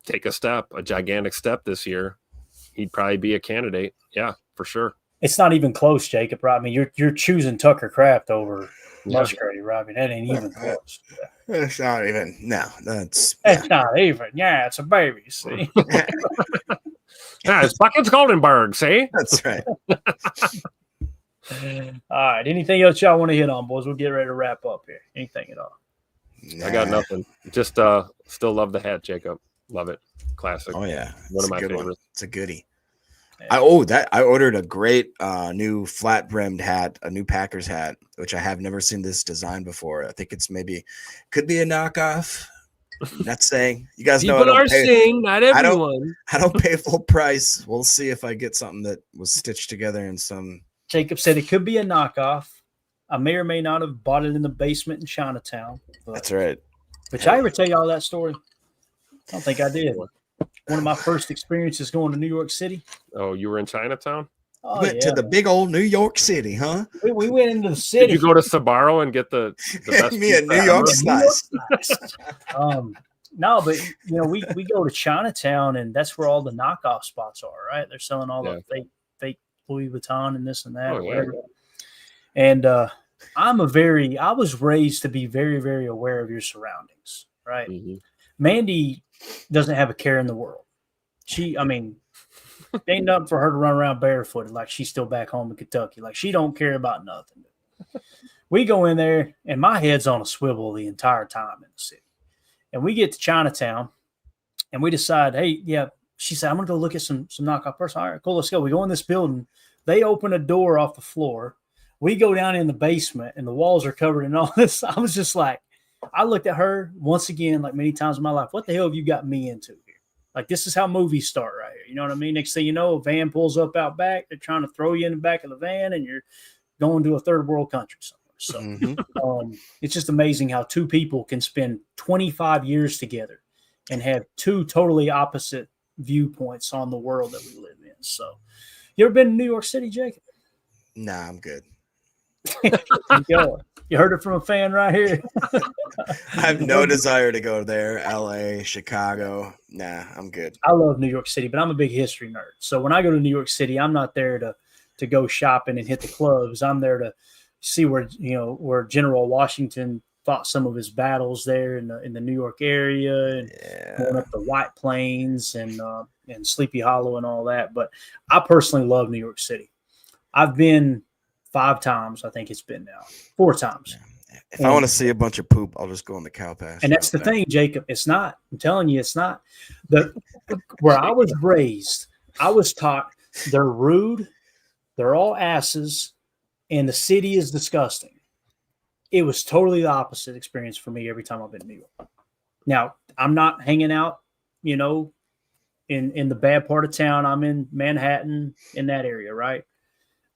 take a gigantic step this year, he'd probably be a candidate. Yeah, for sure. It's not even close, Jacob, right? I mean, you're choosing Tucker Kraft over Musgrave, right? I mean, that ain't even close. It's not even. No, that's not even. Yeah, it's a baby. See, it's Buckets Goldenberg. See, that's right. All right. Anything else y'all want to hit on, boys? We'll get ready to wrap up here. Anything at all? Nah. I got nothing. Just still love the hat, Jacob. Love it. Classic. Oh yeah, one of my favorites. One. It's a goodie. I ordered a great new flat brimmed hat, a new Packers hat, which I have never seen this design before. I think it's could be a knockoff. Not saying. You guys know people are saying, not everyone. I don't pay full price. We'll see if I get something that was stitched together in some. Jacob said it could be a knockoff. I may or may not have bought it in the basement in Chinatown. That's right. Did I ever tell y'all that story? I don't think I did. One of my first experiences going to New York City. Oh, you were in Chinatown? Oh, went to the big old New York City, huh? We went into the city. Did you go to Sbarro and get the best? Me a New York slice. No, but we go to Chinatown, and that's where all the knockoff spots are, right? They're selling all the fake Louis Vuitton and this and that. Whatever. And I was raised to be very, very aware of your surroundings, right? Mm-hmm. Mandy doesn't have a care in the world. Ain't nothing for her to run around barefooted like she's still back home in Kentucky. Like she don't care about nothing. We go in there, and my head's on a swivel the entire time in the city. And we get to Chinatown, and we decide, hey, yeah, she said, I'm going to go look at some knockoff purse. All right, cool, let's go. We go in this building. They open a door off the floor. We go down in the basement, and the walls are covered in all this. I was just like, I looked at her once again, like many times in my life. What the hell have you got me into here? Like, this is how movies start right here. You know what I mean? Next thing you know, a van pulls up out back. They're trying to throw you in the back of the van, and you're going to a third world country somewhere. So it's just amazing how two people can spend 25 years together and have two totally opposite viewpoints on the world that we live in. So you ever been to New York City, Jacob? Nah, I'm good. You heard it from a fan right here. I have no desire to go there. LA, Chicago. Nah, I'm good. I love New York City, but I'm a big history nerd. So when I go to New York City, I'm not there to to go shopping and hit the clubs. I'm there to see where General Washington fought some of his battles there in the New York area, and going up the White Plains and Sleepy Hollow and all that. But I personally love New York City. I've been 5 times. I think it's been now 4 times. If I want to see a bunch of poop, I'll just go in the cow pasture. And that's the thing, Jacob. It's not. I'm telling you, it's not. Where I was raised, I was taught they're rude, they're all asses, and the city is disgusting. It was totally the opposite experience for me every time I've been in New York. Now, I'm not hanging out, in the bad part of town. I'm in Manhattan, in that area, right?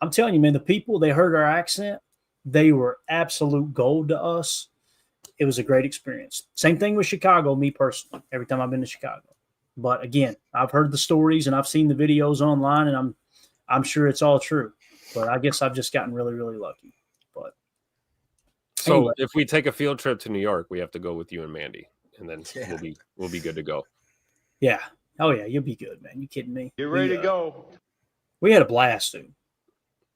I'm telling you, man, the people, they heard our accent. They were absolute gold to us. It was a great experience. Same thing with Chicago, me personally, every time I've been to Chicago. But again, I've heard the stories and I've seen the videos online, and I'm sure it's all true. But I guess I've just gotten really, really lucky. But so anyway. If we take a field trip to New York, we have to go with you and Mandy, and then we'll be good to go. Yeah. Oh yeah, you'll be good, man. You kidding me? Get ready to go. We had a blast, dude.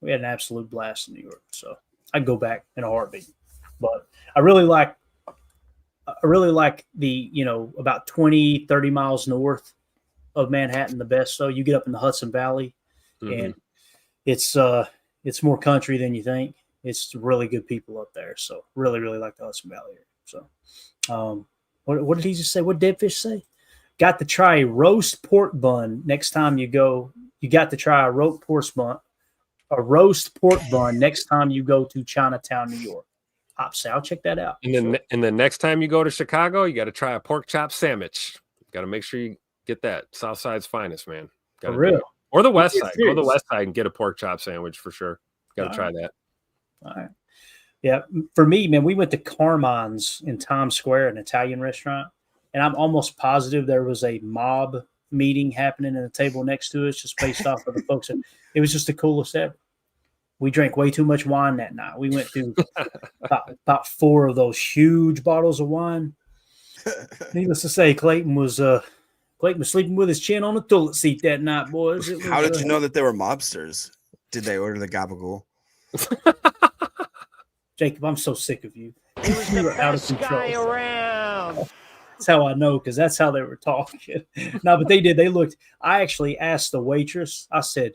We had an absolute blast in New York. So I'd go back in a heartbeat. But I really like the, about 20, 30 miles north of Manhattan the best. So you get up in the Hudson Valley, and it's more country than you think. It's really good people up there. So really, really like the Hudson Valley area. So what did he just say? What did Deadfish say? Got to try a roast pork bun next time you go. You got to try a roast pork bun next time you go to Chinatown, New York. I'll check that out. And then next time you go to Chicago, you got to try a pork chop sandwich. Got to make sure you get that South Side's finest, man. For real. Or the West Side. Go to the West Side and get a pork chop sandwich for sure. Got to try that. All right. Yeah. For me, man, we went to Carmine's in Times Square, an Italian restaurant, and I'm almost positive there was a mob meeting happening at a table next to us, just based off of the folks. It was just the coolest ever. We drank way too much wine that night. We went through about 4 of those huge bottles of wine. Needless to say, Clayton was sleeping with his chin on the toilet seat that night, boys. How did you know that they were mobsters? Did they order the gabagool? Jacob, I'm so sick of you. He was the best guy around. That's how I know, because that's how they were talking. No, but they did. They looked. I actually asked the waitress. I said,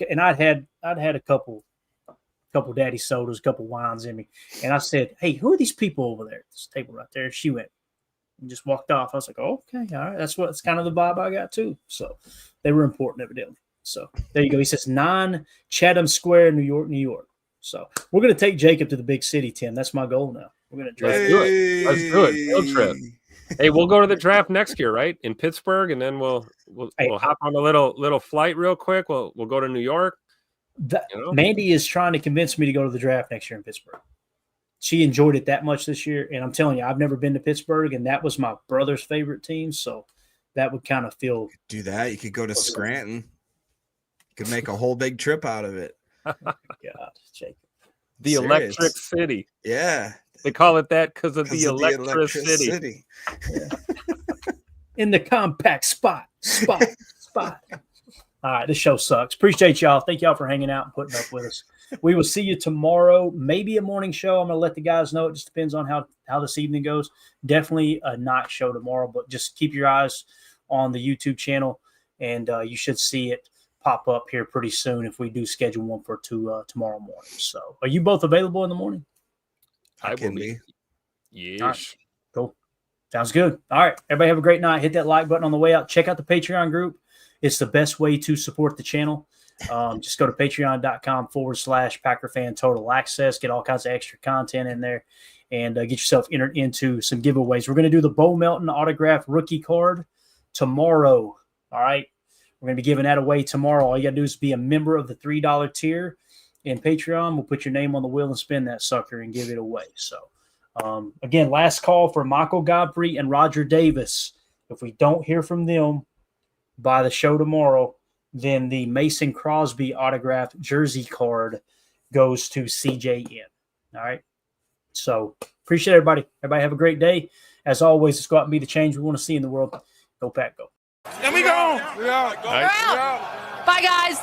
and I'd had a couple daddy sodas, a couple wines in me, and I said, "Hey, who are these people over there at this table right there?" She went and just walked off. I was like, oh, "Okay, all right." That's kind of the vibe I got too. So they were important, evidently. So there you go. He says 9 Chatham Square, New York, New York. So we're gonna take Jacob to the big city, Tim. That's my goal now. We're gonna drive. Let's do it. Field trip. Hey, we'll go to the draft next year, right? In Pittsburgh, and then we'll hop on a little flight real quick. We'll go to New York. Mandy is trying to convince me to go to the draft next year in Pittsburgh. She enjoyed it that much this year, and I'm telling you, I've never been to Pittsburgh, and that was my brother's favorite team, so that would kind of feel. Do that. You could go to Scranton. You could make a whole big trip out of it. God, Jacob. The Electric City. Yeah. They call it that because of the electricity. Yeah. In the compact spot. All right, this show sucks. Appreciate y'all. Thank y'all for hanging out and putting up with us. We will see you tomorrow. Maybe a morning show. I'm going to let the guys know. It just depends on how this evening goes. Definitely a night show tomorrow, but just keep your eyes on the YouTube channel, and you should see it pop up here pretty soon if we do schedule one for tomorrow morning. So are you both available in the morning? I can be. Yes. Right. Cool. Sounds good. All right. Everybody have a great night. Hit that like button on the way out. Check out the Patreon group. It's the best way to support the channel. Just go to patreon.com/PackerFan Total Access. Get all kinds of extra content in there and get yourself entered into some giveaways. We're going to do the Bo Melton autograph rookie card tomorrow. All right. We're going to be giving that away tomorrow. All you got to do is be a member of the $3 tier in Patreon. We'll put your name on the wheel and spin that sucker and give it away. So, again, last call for Michael Godfrey and Roger Davis. If we don't hear from them by the show tomorrow, then the Mason Crosby autographed jersey card goes to CJN. All right. So appreciate everybody. Everybody have a great day. As always, let's go out and be the change we want to see in the world. Go Pack, go. And we go. We're out. Bye, guys.